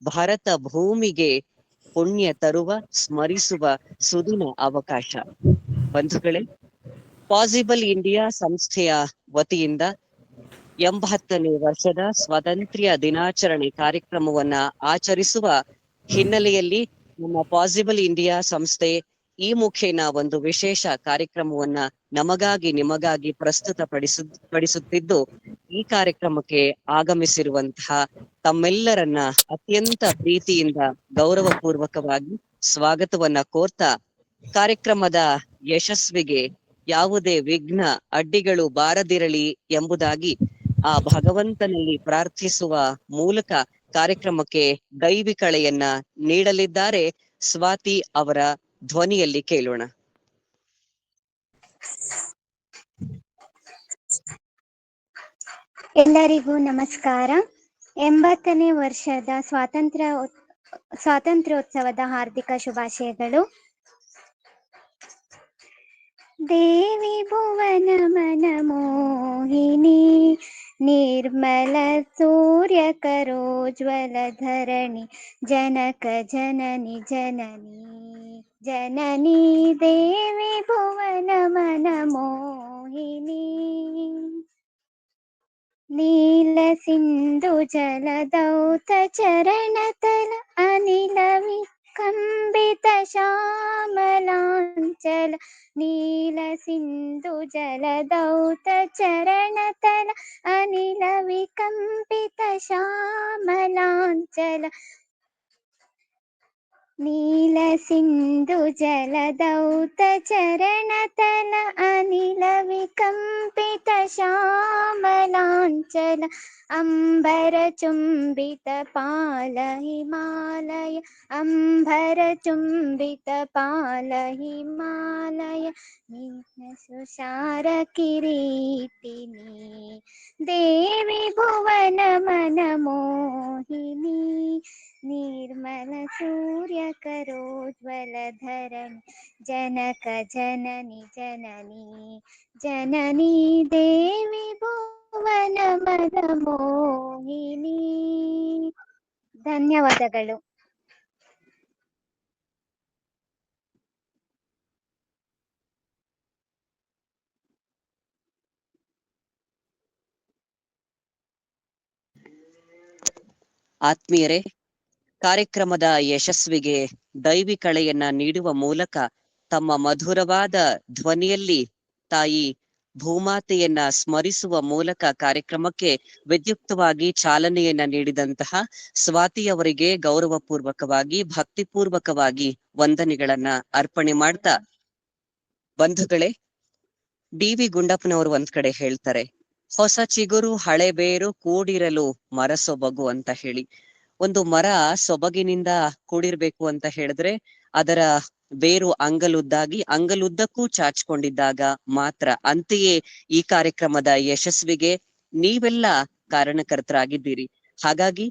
ಭಾರತ ಭೂಮಿಗೆ ಪುಣ್ಯ ತರುವ ಸ್ಮರಿಸುವ ಸುದಿನ ಅವಕಾಶ. ಬಂಧುಗಳೇ, ಪಾಸಿಬಲ್ ಇಂಡಿಯಾ ಸಂಸ್ಥೆಯ ವತಿಯಿಂದ 80ನೇ ವರ್ಷದ ಸ್ವಾತಂತ್ರ್ಯ ದಿನಾಚರಣೆ ಕಾರ್ಯಕ್ರಮವನ್ನ ಆಚರಿಸುವ ಹಿನ್ನೆಲೆಯಲ್ಲಿ ನಮ್ಮ ಪಾಸಿಬಲ್ ಇಂಡಿಯಾ ಸಂಸ್ಥೆ ಈ ಮುಖೇನ ಒಂದು ವಿಶೇಷ ಕಾರ್ಯಕ್ರಮವನ್ನ ನಮಗಾಗಿ ನಿಮಗಾಗಿ ಪಡಿಸುತ್ತಿದ್ದು, ಈ ಕಾರ್ಯಕ್ರಮಕ್ಕೆ ಆಗಮಿಸಿರುವಂತಹ ತಮ್ಮೆಲ್ಲರನ್ನ ಅತ್ಯಂತ ಪ್ರೀತಿಯಿಂದ ಗೌರವಪೂರ್ವಕವಾಗಿ ಸ್ವಾಗತವನ್ನ ಕೋರ್ತಾ, ಕಾರ್ಯಕ್ರಮದ ಯಶಸ್ವಿಗೆ ಯಾವುದೇ ವಿಘ್ನ ಅಡ್ಡಿಗಳು ಬಾರದಿರಲಿ ಎಂಬುದಾಗಿ ಆ ಭಗವಂತನಲ್ಲಿ ಪ್ರಾರ್ಥಿಸುವ ಮೂಲಕ ಕಾರ್ಯಕ್ರಮಕ್ಕೆ ದೈವಿ ಕಳೆಯನ್ನ ನೀಡಲಿದ್ದಾರೆ. ಸ್ವಾತಿ ಅವರ ಧ್ವನಿಯಲ್ಲಿ ಕೇಳೋಣ. ಎಲ್ಲರಿಗೂ ನಮಸ್ಕಾರ. 80ನೇ ವರ್ಷದ ಸ್ವಾತಂತ್ರ್ಯೋತ್ಸವದ ಹಾರ್ದಿಕ ಶುಭಾಶಯಗಳು. ದೇವಿ ಭುವನ ಮನ ಮೋಹಿನಿ, ನಿರ್ಮಲ ಸೂರ್ಯ ಕರೋಜ್ವಲ ಧರಣಿ, ಜನಕ ಜನನಿ ಜನನಿ ಜನನಿ ದೇವಿ ಭುವನ ಮನ ಮೋಹಿನಿ. ನೀಲ ಸಿಂಧು ಜಲದೌತ ಚರಣತಲ ಅನಿಲ ವಿಕಂಬಿತ ಶ್ಯಾಮಲಾಂಚಲ, ನೀಲ ಸಿಂಧು ಜಲದೌತ ಚರಣತಲ ಅನಿಲ ವಿಕಂಪಿತ ಶ್ಯಾಮಲಾಂಚಲ, ನೀಲ ಸಿಂಧು ಜಲದೌತ ಚರಣತಲ ಅನಿಲ ವಿಕಂಪಿತ ಶ್ಯಾಮಲಾಂಚಲ, ಅಂಬರ ಚುಂಬಿತ ಪಾಲ ಹಿಮಾಲಯ, ಅಂಬರ ಚುಂಬಿತ ಪಾಲ ಹಿಮಾಲಯ, ಸುಷಾರ ಕಿರೀಟಿನಿ ದೇವಿ ಭುವನ ಮನ ಮೋಹಿನಿ, ನಿರ್ಮಲ ಸೂರ್ಯ ಕರೋಜ್ವಲ ಧರಣಿ, ಜನಕ ಜನನಿ ಜನನಿ ಜನನಿ ದೇವಿ ಭುವನ ಮನ ಮೋಹಿನಿ. ಧನ್ಯವಾದಗಳು. ಆತ್ಮೀಯರೇ, ಕಾರ್ಯಕ್ರಮದ ಯಶಸ್ವಿಗೆ ದೈವಿ ಕಳೆಯನ್ನ ನೀಡುವ ಮೂಲಕ ತಮ್ಮ ಮಧುರವಾದ ಧ್ವನಿಯಲ್ಲಿ ತಾಯಿ ಭೂಮಾತೆಯನ್ನ ಸ್ಮರಿಸುವ ಮೂಲಕ ಕಾರ್ಯಕ್ರಮಕ್ಕೆ ವಿದ್ಯುಕ್ತವಾಗಿ ಚಾಲನೆಯನ್ನ ನೀಡಿದಂತಹ ಸ್ವಾತಿ ಅವರಿಗೆ ಗೌರವಪೂರ್ವಕವಾಗಿ ಭಕ್ತಿಪೂರ್ವಕವಾಗಿ ವಂದನೆಗಳನ್ನ ಅರ್ಪಣೆ ಮಾಡ್ತಾ, ಬಂಧುಗಳೇ, ಡಿ.ವಿ. ಗುಂಡಪ್ಪನವರು ಒಂದ್ ಕಡೆ ಹೇಳ್ತಾರೆ, ಹೊಸ ಚಿಗುರು ಹಳೆ ಬೇರು ಕೂಡಿರಲು ಮರ ಸೊಬಗು ಅಂತ ಹೇಳಿ. ಒಂದು ಮರ ಸೊಬಗಿನಿಂದ ಕೂಡಿರ್ಬೇಕು ಅಂತ ಹೇಳಿದ್ರೆ ಅದರ ಬೇರು ಅಂಗಲುದ್ದಕ್ಕೂ ಚಾಚ್ಕೊಂಡಿದ್ದಾಗ ಮಾತ್ರ. ಅಂತೆಯೇ ಈ ಕಾರ್ಯಕ್ರಮದ ಯಶಸ್ವಿಗೆ ನೀವೆಲ್ಲ ಕಾರಣಕರ್ತರಾಗಿದ್ದೀರಿ. ಹಾಗಾಗಿ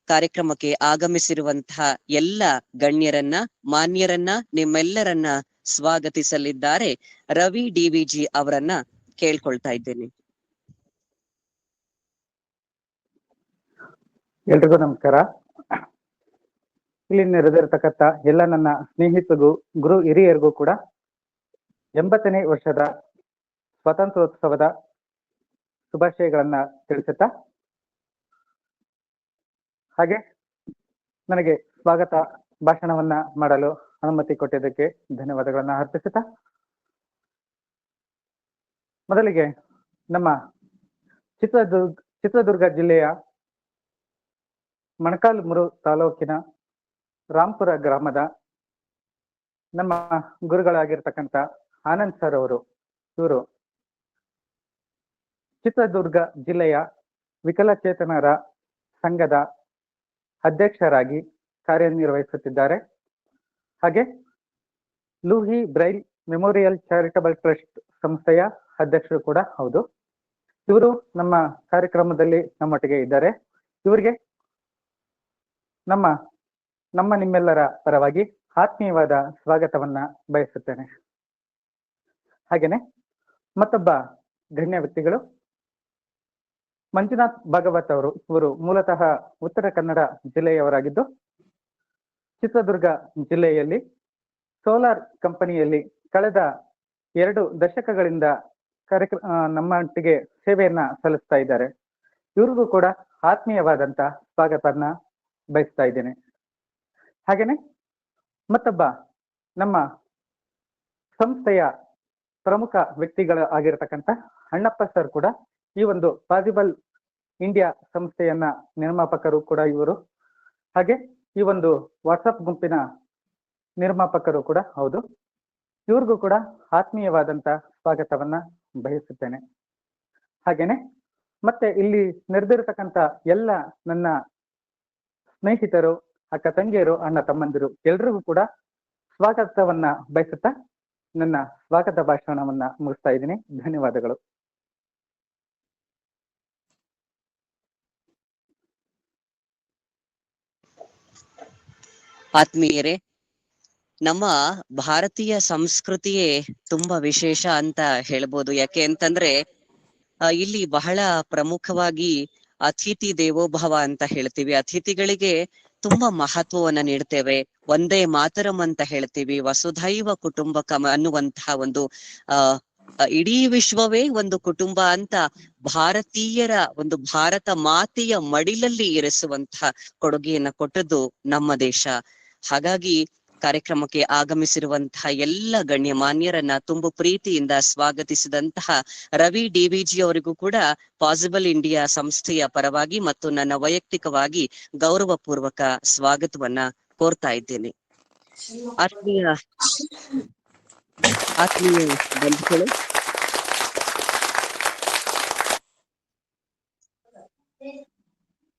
ಕಾರ್ಯಕ್ರಮಕ್ಕೆ ಆಗಮಿಸಿರುವಂತಹ ಎಲ್ಲ ಗಣ್ಯರನ್ನ, ಮಾನ್ಯರನ್ನ, ನಿಮ್ಮೆಲ್ಲರನ್ನ ಸ್ವಾಗತಿಸಲಿದ್ದಾರೆ ರವಿ ಡಿ.ವಿ.ಜಿ. ಅವರನ್ನ ಕೇಳ್ಕೊಳ್ತಾ ಇದ್ದೇನೆ. ಎಲ್ರಿಗೂ ನಮಸ್ಕಾರ. ಇಲ್ಲಿ ನೆರೆದಿರತಕ್ಕಂಥ ಎಲ್ಲ ನನ್ನ ಸ್ನೇಹಿತರಿಗೂ ಗುರು ಹಿರಿಯರಿಗೂ ಕೂಡ 80ನೇ ವರ್ಷದ ಸ್ವಾತಂತ್ರ್ಯೋತ್ಸವದ ಶುಭಾಶಯಗಳನ್ನ ತಿಳಿಸುತ್ತಾ, ಹಾಗೆ ನನಗೆ ಸ್ವಾಗತ ಭಾಷಣವನ್ನ ಮಾಡಲು ಅನುಮತಿ ಕೊಟ್ಟಿದ್ದಕ್ಕೆ ಧನ್ಯವಾದಗಳನ್ನ ಅರ್ಪಿಸುತ್ತಾ, ಮೊದಲಿಗೆ ನಮ್ಮ ಚಿತ್ರದುರ್ಗ ಜಿಲ್ಲೆಯ ಮೊಳಕಾಲ್ಮೂರು ತಾಲೂಕಿನ ರಾಂಪುರ ಗ್ರಾಮದ ನಮ್ಮ ಗುರುಗಳಾಗಿರ್ತಕ್ಕಂಥ ಆನಂದ್ ಸರ್ ಅವರು, ಇವರು ಚಿತ್ರದುರ್ಗ ಜಿಲ್ಲೆಯ ವಿಕಲಚೇತನರ ಸಂಘದ ಅಧ್ಯಕ್ಷರಾಗಿ ಕಾರ್ಯನಿರ್ವಹಿಸುತ್ತಿದ್ದಾರೆ. ಹಾಗೆ ಲೂಹಿ ಬ್ರೈಲ್ ಮೆಮೋರಿಯಲ್ ಚಾರಿಟಬಲ್ ಟ್ರಸ್ಟ್ ಸಂಸ್ಥೆಯ ಅಧ್ಯಕ್ಷರು ಕೂಡ ಹೌದು. ಇವರು ನಮ್ಮ ಕಾರ್ಯಕ್ರಮದಲ್ಲಿ ನಮ್ಮೊಟ್ಟಿಗೆ ಇದ್ದಾರೆ. ಇವರಿಗೆ ನಮ್ಮ ನಿಮ್ಮೆಲ್ಲರ ಪರವಾಗಿ ಆತ್ಮೀಯವಾದ ಸ್ವಾಗತವನ್ನ ಬಯಸುತ್ತೇನೆ. ಹಾಗೇನೆ ಮತ್ತೊಬ್ಬ ಗಣ್ಯ ವ್ಯಕ್ತಿಗಳು ಮಂಜುನಾಥ್ ಭಾಗವತ್ ಅವರು, ಇವರು ಮೂಲತಃ ಉತ್ತರ ಕನ್ನಡ ಜಿಲ್ಲೆಯವರಾಗಿದ್ದು ಚಿತ್ರದುರ್ಗ ಜಿಲ್ಲೆಯಲ್ಲಿ ಸೋಲಾರ್ ಕಂಪನಿಯಲ್ಲಿ ಕಳೆದ 2 ದಶಕಗಳಿಂದ ನಮ್ಮೊಟ್ಟಿಗೆ ಸೇವೆಯನ್ನ ಸಲ್ಲಿಸ್ತಾ ಇದ್ದಾರೆ. ಇವ್ರಿಗೂ ಕೂಡ ಆತ್ಮೀಯವಾದಂತ ಸ್ವಾಗತವನ್ನ ಬಯಸ್ತಾ ಇದ್ದೇನೆ. ಹಾಗೇನೆ ಮತ್ತೊಬ್ಬ ನಮ್ಮ ಸಂಸ್ಥೆಯ ಪ್ರಮುಖ ವ್ಯಕ್ತಿಗಳು ಆಗಿರತಕ್ಕಂತ ಅಣ್ಣಪ್ಪ ಸರ್ ಕೂಡ ಈ ಒಂದು ಪಾಸಿಬಲ್ ಇಂಡಿಯಾ ಸಂಸ್ಥೆಯನ್ನ ನಿರ್ಮಾಪಕರು ಕೂಡ ಇವರು. ಹಾಗೆ ಈ ಒಂದು ವಾಟ್ಸಪ್ ಗುಂಪಿನ ನಿರ್ಮಾಪಕರು ಕೂಡ ಹೌದು. ಇವ್ರಿಗೂ ಕೂಡ ಆತ್ಮೀಯವಾದಂತ ಸ್ವಾಗತವನ್ನ ಬಯಸುತ್ತೇನೆ. ಹಾಗೇನೆ ಮತ್ತೆ ಇಲ್ಲಿ ನೆರೆದಿರತಕ್ಕಂತ ಎಲ್ಲ ನನ್ನ ಸ್ನೇಹಿತರು, ಅಕ್ಕ ತಂಗಿಯರು, ಅಣ್ಣ ತಮ್ಮಂದಿರು ಎಲ್ರಿಗೂ ಕೂಡ ಸ್ವಾಗತವನ್ನ ಬಯಸುತ್ತಾ ನನ್ನ ಸ್ವಾಗತ ಭಾಷಣವನ್ನ ಮುಗಿಸ್ತಾ ಇದ್ದೀನಿ. ಧನ್ಯವಾದಗಳು. ಆತ್ಮೀಯರೇ, ನಮ್ಮ ಭಾರತೀಯ ಸಂಸ್ಕೃತಿಯೇ ತುಂಬಾ ವಿಶೇಷ ಅಂತ ಹೇಳ್ಬೋದು. ಯಾಕೆ ಅಂತಂದ್ರೆ ಇಲ್ಲಿ ಬಹಳ ಪ್ರಮುಖವಾಗಿ ಅತಿಥಿ ದೇವೋಭವ ಅಂತ ಹೇಳ್ತೀವಿ. ಅತಿಥಿಗಳಿಗೆ ತುಂಬಾ ಮಹತ್ವವನ್ನ ನೀಡ್ತೇವೆ. ಒಂದೇ ಮಾತರಂ ಅಂತ ಹೇಳ್ತೀವಿ. ವಸುಧೈವ ಕುಟುಂಬಕಂ ಅನ್ನುವಂತಹ ಒಂದು ಇಡೀ ವಿಶ್ವವೇ ಒಂದು ಕುಟುಂಬ ಅಂತ ಭಾರತೀಯರ ಒಂದು ಭಾರತ ಮಾತೆಯ ಮಡಿಲಲ್ಲಿ ಇರಿಸುವಂತಹ ಕೊಡುಗೆಯನ್ನ ಕೊಟ್ಟದ್ದು ನಮ್ಮ ದೇಶ. ಹಾಗಾಗಿ ಕಾರ್ಯಕ್ರಮಕ್ಕೆ ಆಗಮಿಸಿರುವಂತಹ ಎಲ್ಲ ಗಣ್ಯಮಾನ್ಯರನ್ನ ತುಂಬು ಪ್ರೀತಿಯಿಂದ ಸ್ವಾಗತಿಸಿದಂತಹ ರವಿ ಡಿವಿಜಿ ಅವರಿಗೂ ಕೂಡ ಪಾಸಿಬಲ್ ಇಂಡಿಯಾ ಸಂಸ್ಥೆಯ ಪರವಾಗಿ ಮತ್ತು ನನ್ನ ವೈಯಕ್ತಿಕವಾಗಿ ಗೌರವ ಪೂರ್ವಕ ಸ್ವಾಗತವನ್ನ ಕೋರ್ತಾ ಇದ್ದೇನೆ. ಆತ್ಮೀಯ ಬಂಧುಗಳು,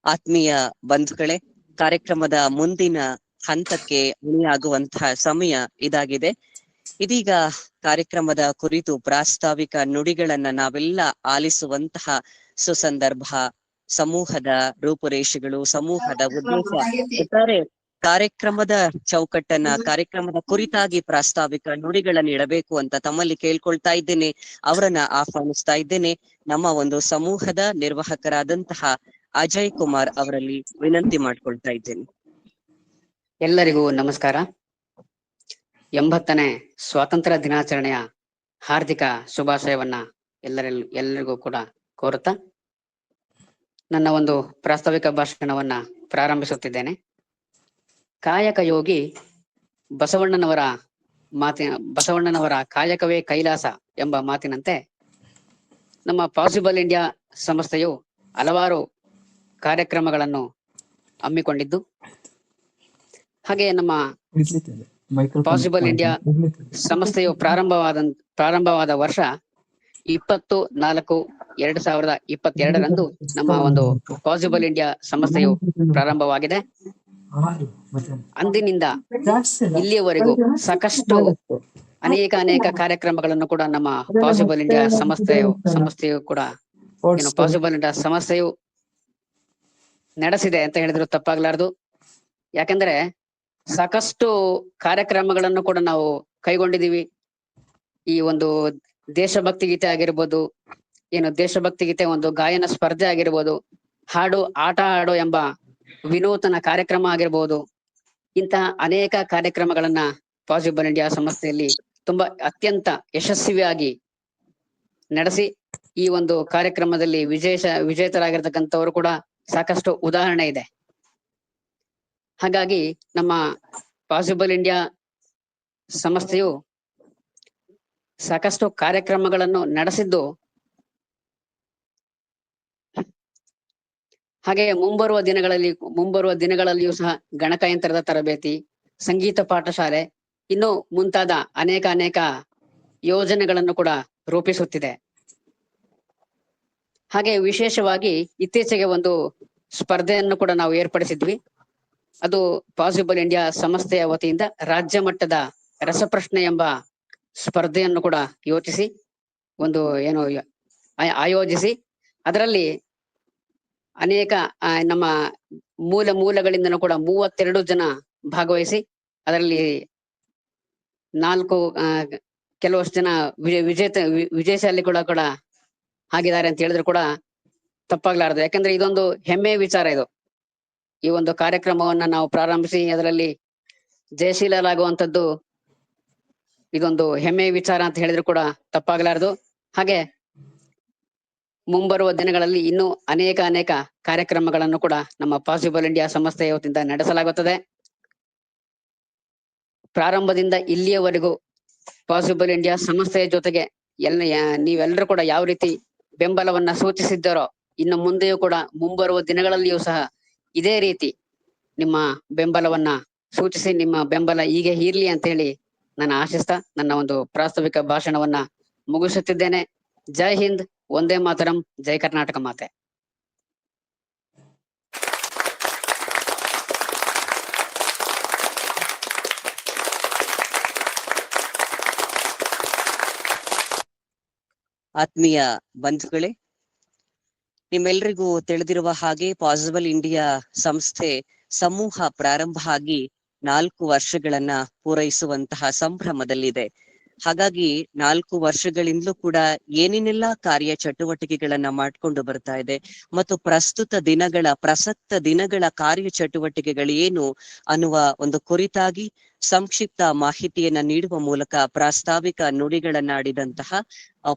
ಆತ್ಮೀಯ ಬಂಧುಗಳೇ, ಕಾರ್ಯಕ್ರಮದ ಮುಂದಿನ ಹಂತಕ್ಕೆ ಅಣಿಯಾಗುವಂತಹ ಸಮಯ ಇದಾಗಿದೆ. ಇದೀಗ ಕಾರ್ಯಕ್ರಮದ ಕುರಿತು ಪ್ರಾಸ್ತಾವಿಕ ನುಡಿಗಳನ್ನ ನಾವೆಲ್ಲ ಆಲಿಸುವಂತಹ ಸುಸಂದರ್ಭ. ಸಮೂಹದ ರೂಪುರೇಷೆಗಳು, ಸಮೂಹದ ಉದ್ದೇಶ, ಒಟ್ಟಾರೆ ಕಾರ್ಯಕ್ರಮದ ಚೌಕಟ್ಟನ್ನ, ಕಾರ್ಯಕ್ರಮದ ಕುರಿತಾಗಿ ಪ್ರಾಸ್ತಾವಿಕ ನುಡಿಗಳನ್ನ ಇಡಬೇಕು ಅಂತ ತಮ್ಮಲ್ಲಿ ಕೇಳ್ಕೊಳ್ತಾ ಇದ್ದೇನೆ. ಅವರನ್ನ ಆಹ್ವಾನಿಸ್ತಾ ಇದ್ದೇನೆ. ನಮ್ಮ ಒಂದು ಸಮೂಹದ ನಿರ್ವಾಹಕರಾದಂತಹ ಅಜಯ್ ಕುಮಾರ್ ಅವರಲ್ಲಿ ವಿನಂತಿ ಮಾಡ್ಕೊಳ್ತಾ ಇದ್ದೇನೆ. ಎಲ್ಲರಿಗೂ ನಮಸ್ಕಾರ. 80ನೇ ಸ್ವಾತಂತ್ರ್ಯ ದಿನಾಚರಣೆಯ ಹಾರ್ದಿಕ ಶುಭಾಶಯವನ್ನ ಎಲ್ಲರಿಗೂ ಕೂಡ ಕೋರುತ್ತಾ ನನ್ನ ಒಂದು ಪ್ರಾಸ್ತಾವಿಕ ಭಾಷಣವನ್ನ ಪ್ರಾರಂಭಿಸುತ್ತಿದ್ದೇನೆ. ಕಾಯಕ ಯೋಗಿ ಬಸವಣ್ಣನವರ ಕಾಯಕವೇ ಕೈಲಾಸ ಎಂಬ ಮಾತಿನಂತೆ ನಮ್ಮ ಪಾಸಿಬಲ್ ಇಂಡಿಯಾ ಸಂಸ್ಥೆಯು ಹಲವಾರು ಕಾರ್ಯಕ್ರಮಗಳನ್ನು ಹಮ್ಮಿಕೊಂಡಿದ್ದು, ಹಾಗೆ ನಮ್ಮ ಪಾಸಿಬಲ್ ಇಂಡಿಯಾ ಸಂಸ್ಥೆಯು ಪ್ರಾರಂಭವಾದ ವರ್ಷ 24/2022 ನಮ್ಮ ಒಂದು ಪಾಸಿಬಲ್ ಇಂಡಿಯಾ ಸಂಸ್ಥೆಯು ಪ್ರಾರಂಭವಾಗಿದೆ. ಅಂದಿನಿಂದ ಇಲ್ಲಿಯವರೆಗೂ ಸಾಕಷ್ಟು ಅನೇಕ ಕಾರ್ಯಕ್ರಮಗಳನ್ನು ಕೂಡ ನಮ್ಮ ಪಾಸಿಬಲ್ ಇಂಡಿಯಾ ಸಂಸ್ಥೆಯು ಕೂಡ ಪಾಸಿಬಲ್ ಇಂಡಿಯಾ ಸಂಸ್ಥೆಯು ನಡೆಸಿದೆ ಅಂತ ಹೇಳಿದ್ರು ತಪ್ಪಾಗ್ಲಾರ್ದು. ಯಾಕಂದ್ರೆ ಸಾಕಷ್ಟು ಕಾರ್ಯಕ್ರಮಗಳನ್ನು ಕೂಡ ನಾವು ಕೈಗೊಂಡಿದೀವಿ. ಈ ಒಂದು ದೇಶಭಕ್ತಿ ಗೀತೆ ಆಗಿರ್ಬೋದು, ದೇಶಭಕ್ತಿ ಗೀತೆ ಒಂದು ಗಾಯನ ಸ್ಪರ್ಧೆ ಆಗಿರ್ಬೋದು, ಆಟ ಆಡೋ ಎಂಬ ವಿನೂತನ ಕಾರ್ಯಕ್ರಮ ಆಗಿರ್ಬೋದು, ಇಂತಹ ಅನೇಕ ಕಾರ್ಯಕ್ರಮಗಳನ್ನ ಪಾಸಿಬಲ್ ಇಂಡಿಯಾ ಸಂಸ್ಥೆಯಲ್ಲಿ ತುಂಬಾ ಅತ್ಯಂತ ಯಶಸ್ವಿಯಾಗಿ ನಡೆಸಿ ಈ ಒಂದು ಕಾರ್ಯಕ್ರಮದಲ್ಲಿ ವಿಜೇತರಾಗಿರ್ತಕ್ಕಂಥವರು ಕೂಡ ಸಾಕಷ್ಟು ಉದಾಹರಣೆ ಇದೆ. ಹಾಗಾಗಿ ನಮ್ಮ ಪಾಸಿಬಲ್ ಇಂಡಿಯಾ ಸಂಸ್ಥೆಯು ಸಾಕಷ್ಟು ಕಾರ್ಯಕ್ರಮಗಳನ್ನು ನಡೆಸಿದ್ದು, ಹಾಗೆ ಮುಂಬರುವ ದಿನಗಳಲ್ಲಿಯೂ ಸಹ ಗಣಕಯಂತ್ರದ ತರಬೇತಿ, ಸಂಗೀತ ಪಾಠಶಾಲೆ, ಇನ್ನು ಮುಂತಾದ ಅನೇಕ ಯೋಜನೆಗಳನ್ನು ಕೂಡ ರೂಪಿಸುತ್ತಿದೆ. ಹಾಗೆ ವಿಶೇಷವಾಗಿ ಇತ್ತೀಚೆಗೆ ಒಂದು ಸ್ಪರ್ಧೆಯನ್ನು ಕೂಡ ನಾವು ಏರ್ಪಡಿಸಿದ್ವಿ. ಅದು ಪಾಸಿಬಲ್ ಇಂಡಿಯಾ ಸಂಸ್ಥೆಯ ವತಿಯಿಂದ ರಾಜ್ಯ ಮಟ್ಟದ ರಸಪ್ರಶ್ನೆ ಎಂಬ ಸ್ಪರ್ಧೆಯನ್ನು ಕೂಡ ಆಯೋಜಿಸಿ ಅದರಲ್ಲಿ ಅನೇಕ ನಮ್ಮ ಮೂಲಗಳಿಂದನೂ ಕೂಡ 32 ಜನ ಭಾಗವಹಿಸಿ ಅದರಲ್ಲಿ 4 ಕೆಲವಷ್ಟು ಜನ ವಿಜೇಶಾಲಿ ಕೂಡ ಆಗಿದ್ದಾರೆ ಅಂತ ಹೇಳಿದ್ರು ಕೂಡ ತಪ್ಪಾಗ್ಲಾರದು. ಯಾಕಂದ್ರೆ ಇದೊಂದು ಹೆಮ್ಮೆಯ ವಿಚಾರ. ಇದು ಈ ಒಂದು ಕಾರ್ಯಕ್ರಮವನ್ನ ನಾವು ಪ್ರಾರಂಭಿಸಿ ಅದರಲ್ಲಿ ಜಯಶೀಲರಾಗುವಂತದ್ದು ಇದೊಂದು ಹೆಮ್ಮೆಯ ವಿಚಾರ ಅಂತ ಹೇಳಿದ್ರು ಕೂಡ ತಪ್ಪಾಗಲಾರದು. ಹಾಗೆ ಮುಂಬರುವ ದಿನಗಳಲ್ಲಿ ಇನ್ನೂ ಅನೇಕ ಕಾರ್ಯಕ್ರಮಗಳನ್ನು ಕೂಡ ನಮ್ಮ ಪಾಸಿಬಲ್ ಇಂಡಿಯಾ ಸಂಸ್ಥೆಯ ವತಿಯಿಂದ ನಡೆಸಲಾಗುತ್ತದೆ. ಪ್ರಾರಂಭದಿಂದ ಇಲ್ಲಿಯವರೆಗೂ ಪಾಸಿಬಲ್ ಇಂಡಿಯಾ ಸಂಸ್ಥೆಯ ಜೊತೆಗೆ ನೀವೆಲ್ಲರೂ ಕೂಡ ಯಾವ ರೀತಿ ಬೆಂಬಲವನ್ನ ಸೂಚಿಸಿದ್ದಾರೋ ಇನ್ನು ಮುಂದೆಯೂ ಕೂಡ ಮುಂಬರುವ ದಿನಗಳಲ್ಲಿಯೂ ಸಹ ಇದೇ ರೀತಿ ನಿಮ್ಮ ಬೆಂಬಲವನ್ನ ಸೂಚಿಸಿ ನಿಮ್ಮ ಬೆಂಬಲ ಹೀಗೆ ಇರ್ಲಿ ಅಂತ ಹೇಳಿ ನಾನು ಆಶಿಸ್ತಾ ನನ್ನ ಒಂದು ಪ್ರಾಸ್ತಾವಿಕ ಭಾಷಣವನ್ನ ಮುಗಿಸುತ್ತಿದ್ದೇನೆ. ಜೈ ಹಿಂದ್, ಒಂದೇ ಮಾತರಂ, ಜೈ ಕರ್ನಾಟಕ ಮಾತೆ. ಆತ್ಮೀಯ ಬಂಧುಗಳೇ, ನಿಮ್ಮೆಲ್ಲರಿಗೂ ತಿಳಿದಿರುವ ಹಾಗೆ ಪಾಸಿಬಲ್ ಇಂಡಿಯಾ ಸಂಸ್ಥೆ ಸಮೂಹ ಪ್ರಾರಂಭ ಆಗಿ 4 ವರ್ಷಗಳನ್ನ ಪೂರೈಸುವಂತಹ ಸಂಭ್ರಮದಲ್ಲಿದೆ. ಹಾಗಾಗಿ 4 ವರ್ಷಗಳಿಂದಲೂ ಕೂಡ ಏನೇನೆಲ್ಲಾ ಕಾರ್ಯ ಚಟುವಟಿಕೆಗಳನ್ನ ಮಾಡ್ಕೊಂಡು ಬರ್ತಾ ಇದೆ ಮತ್ತು ಪ್ರಸಕ್ತ ದಿನಗಳ ಕಾರ್ಯ ಚಟುವಟಿಕೆಗಳು ಏನು ಅನ್ನುವ ಒಂದು ಕುರಿತಾಗಿ ಸಂಕ್ಷಿಪ್ತ ಮಾಹಿತಿಯನ್ನ ನೀಡುವ ಮೂಲಕ ಪ್ರಾಸ್ತಾವಿಕ ನುಡಿಗಳನ್ನಾಡಿದಂತಹ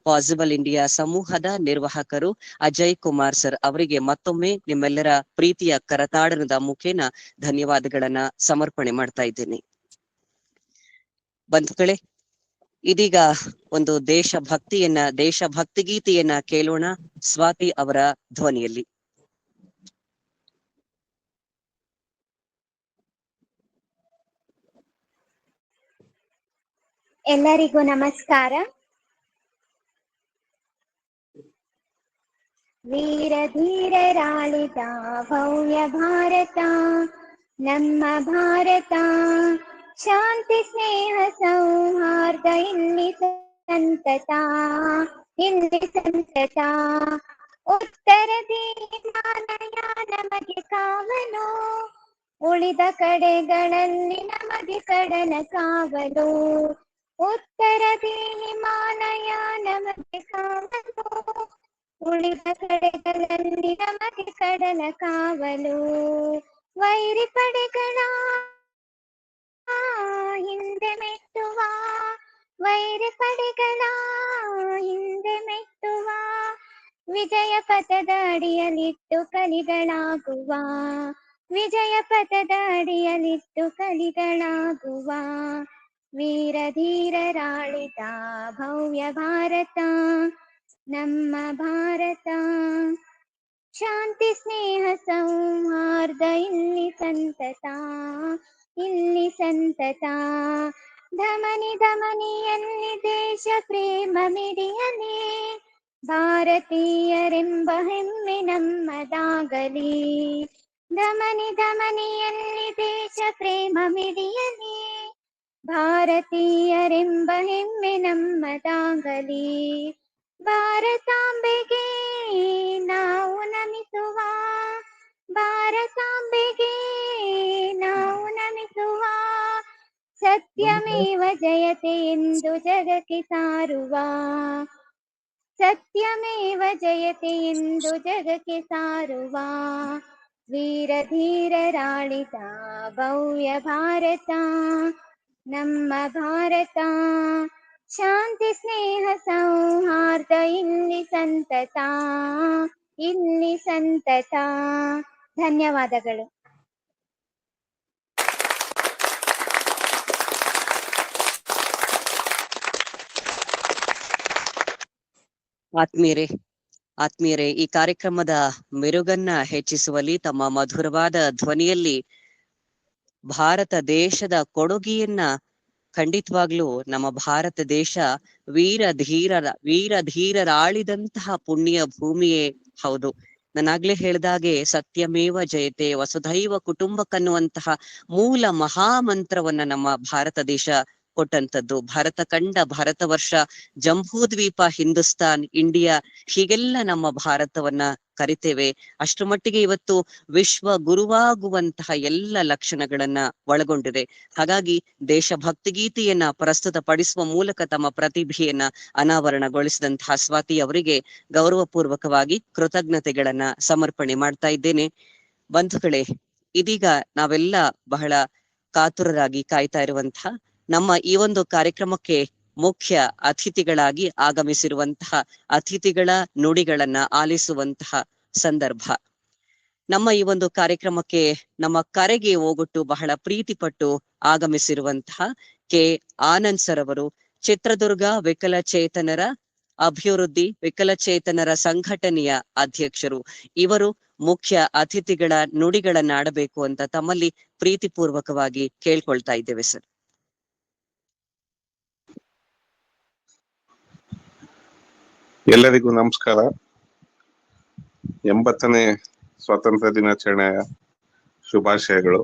ಪಾಸಿಬಲ್ ಇಂಡಿಯಾ ಸಮೂಹದ ನಿರ್ವಾಹಕರು ಅಜಯ್ ಕುಮಾರ್ ಸರ್ ಅವರಿಗೆ ಮತ್ತೊಮ್ಮೆ ನಿಮ್ಮೆಲ್ಲರ ಪ್ರೀತಿಯ ಕರತಾಡನದ ಮುಖೇನ ಧನ್ಯವಾದಗಳನ್ನ ಸಮರ್ಪಣೆ ಮಾಡ್ತಾ ಇದ್ದೀನಿ. ಬಂಧುಗಳೇ, ಇದೀಗ ಒಂದು ದೇಶಭಕ್ತಿ ಗೀತೆಯನ್ನ ಕೇಳೋಣ ಸ್ವಾತಿ ಅವರ ಧ್ವನಿಯಲ್ಲಿ. ಎಲ್ಲರಿಗೂ ನಮಸ್ಕಾರ. ವೀರ ಧೀರರಾಳಿದ ಭವ್ಯ ಭಾರತ ನಮ್ಮ ಭಾರತ, ಶಾಂತಿ ಸ್ನೇಹ ಸೌಹಾರ್ದ ಇಲ್ಲಿ ಸಂತತ, ಉತ್ತರದಿ ಹಿಮಾಲಯ ನಮಗೆ ಕಾವಲು, ಉಳಿದ ಕಡೆಗಳಲ್ಲಿ ನಮಗೆ ಕಡಲ ಕಾವಲು. ಉತ್ತರದಿ ಹಿಮಾಲಯ ನಮಗೆ ಕಾವಲು, ಉಳಿದ ಕಡೆಗಳಲ್ಲಿ ನಮಗೆ ಕಡಲ ಕಾವಲು. ವೈರಿ ಪಡೆಗಳ ಹಿಂದೆ ಮೆಟ್ಟುವ, ವೈರಿ ಪಡೆಗಳ ಹಿಂದೆ ಮೆಟ್ಟುವ, ವಿಜಯ ಪಥದ ಅಡಿಯಲಿಟ್ಟು ಕಲಿಗಳಾಗುವ, ವಿಜಯ ಪಥದ ಅಡಿಯಲಿಟ್ಟು ಕಲಿಗಳಾಗುವ. ವೀರ ಧೀರರಾಳಿದ ಭವ್ಯ ಭಾರತ ನಮ್ಮ ಭಾರತ, ಶಾಂತಿ ಸ್ನೇಹ ಸೌಹಾರ್ದ ಇಲ್ಲಿ ಸಂತತ, ಇಲ್ಲಿ ಸಂತತ. ಧಮನಿ ಧಮನಿಯಲ್ಲಿ ದೇಶ ಪ್ರೇಮ ಮಿಡಿಯಲಿ, ಭಾರತೀಯರೆಂಬ ಹೆಮ್ಮೆ ನಮ್ಮದಾಗಲಿ. ಧಮನಿ ಧಮನಿಯಲ್ಲಿ ದೇಶ ಪ್ರೇಮ ಮಿಡಿಯಲಿ, ಭಾರತೀಯರೆಂಬ ಹೆಮ್ಮೆ ನಮ್ಮದಾಗಲಿ. ಭಾರತಾಂಬೆಗೆ ನಾವು ನಮಿಸುವ, ಭಾರತಾಂಬೆಗೆ ನಾವು ನಮಿಸುವ, ಸತ್ಯಮೇವ ಜಯತೆ ಎಂದು ಜಗಕ್ಕೆ ಸಾರುವ, ಸತ್ಯಮೇವ ಜಯತೆ ಎಂದು ಜಗಕ್ಕೆ ಸಾರುವ. ವೀರ ಧೀರರಾಳಿದ ಭವ್ಯ ಭಾರತ ನಮ್ಮ ಭಾರತ, ಶಾಂತಿ ಸ್ನೇಹ ಸೌಹಾರ್ದ ಇಲ್ಲಿ ಸಂತತ, ಇಲ್ಲಿ ಸಂತತ. ಧನ್ಯವಾದಗಳು. ಆತ್ಮೀಯರೇ, ಈ ಕಾರ್ಯಕ್ರಮದ ಮೆರುಗನ್ನ ಹೆಚ್ಚಿಸುವಲ್ಲಿ ತಮ್ಮ ಮಧುರವಾದ ಧ್ವನಿಯಲ್ಲಿ ಭಾರತ ದೇಶದ ಕೊಡುಗೆಯನ್ನ ಖಂಡಿತವಾಗ್ಲೂ ನಮ್ಮ ಭಾರತ ದೇಶ ವೀರ ಧೀರರಾಳಿದಂತಹ ಪುಣ್ಯ ಭೂಮಿಯೇ ಹೌದು. ನಾನಾಗ್ಲೇ ಹೇಳ್ದಾಗೆ ಸತ್ಯಮೇವ ಜಯತೆ, ವಸುಧೈವ ಕುಟುಂಬಕ್ಕನ್ನುವಂತಹ ಮೂಲ ಮಹಾಮಂತ್ರವನ್ನ ನಮ್ಮ ಭಾರತ ದೇಶ ಕೊಟ್ಟಂತದ್ದು. ಭಾರತ ಖಂಡ, ಭಾರತ ವರ್ಷ, ಜಂಬೂದ್ವೀಪ, ಹಿಂದೂಸ್ತಾನ್, ಇಂಡಿಯಾ ಹೀಗೆಲ್ಲ ನಮ್ಮ ಭಾರತವನ್ನ ಕರಿತೇವೆ. ಅಷ್ಟರ ಮಟ್ಟಿಗೆ ಇವತ್ತು ವಿಶ್ವ ಗುರುವಾಗುವಂತಹ ಎಲ್ಲ ಲಕ್ಷಣಗಳನ್ನ ಒಳಗೊಂಡಿದೆ. ಹಾಗಾಗಿ ದೇಶಭಕ್ತಿ ಗೀತೆಯನ್ನ ಪ್ರಸ್ತುತ ಪಡಿಸುವ ಮೂಲಕ ತಮ್ಮ ಪ್ರತಿಭೆಯನ್ನ ಅನಾವರಣಗೊಳಿಸಿದಂತಹ ಸ್ವಾತಿ ಅವರಿಗೆ ಗೌರವಪೂರ್ವಕವಾಗಿ ಕೃತಜ್ಞತೆಗಳನ್ನ ಸಮರ್ಪಣೆ ಮಾಡ್ತಾ ಇದ್ದೇನೆ. ಬಂಧುಗಳೇ, ಇದೀಗ ನಾವೆಲ್ಲ ಬಹಳ ಕಾತುರರಾಗಿ ಕಾಯ್ತಾ ಇರುವಂತಹ ನಮ್ಮ ಈ ಒಂದು ಕಾರ್ಯಕ್ರಮಕ್ಕೆ ಮುಖ್ಯ ಅತಿಥಿಗಳಾಗಿ ಆಗಮಿಸಿರುವಂತಹ ಅತಿಥಿಗಳ ನುಡಿಗಳನ್ನ ಆಲಿಸುವಂತಹ ಸಂದರ್ಭ. ನಮ್ಮ ಈ ಒಂದು ಕಾರ್ಯಕ್ರಮಕ್ಕೆ, ನಮ್ಮ ಕರೆಗೆ ಓಗೊಟ್ಟು ಬಹಳ ಪ್ರೀತಿಪಟ್ಟು ಆಗಮಿಸಿರುವಂತಹ ಕೆ ಆನಂದ್ ಸರ್ ಅವರು, ಚಿತ್ರದುರ್ಗ ವಿಕಲಚೇತನರ ಅಭಿವೃದ್ಧಿ ವಿಕಲಚೇತನರ ಸಂಘಟನೆಯ ಅಧ್ಯಕ್ಷರು. ಇವರು ಮುಖ್ಯ ಅತಿಥಿಗಳ ನುಡಿಗಳನ್ನ ಆಡಬೇಕು ಅಂತ ತಮ್ಮಲ್ಲಿ ಪ್ರೀತಿಪೂರ್ವಕವಾಗಿ ಕೇಳ್ಕೊಳ್ತಾ ಇದ್ದೇವೆ ಸರ್. ಎಲ್ಲರಿಗೂ ನಮಸ್ಕಾರ. 80ನೇ ಸ್ವಾತಂತ್ರ್ಯ ದಿನಾಚರಣೆಯ ಶುಭಾಶಯಗಳು.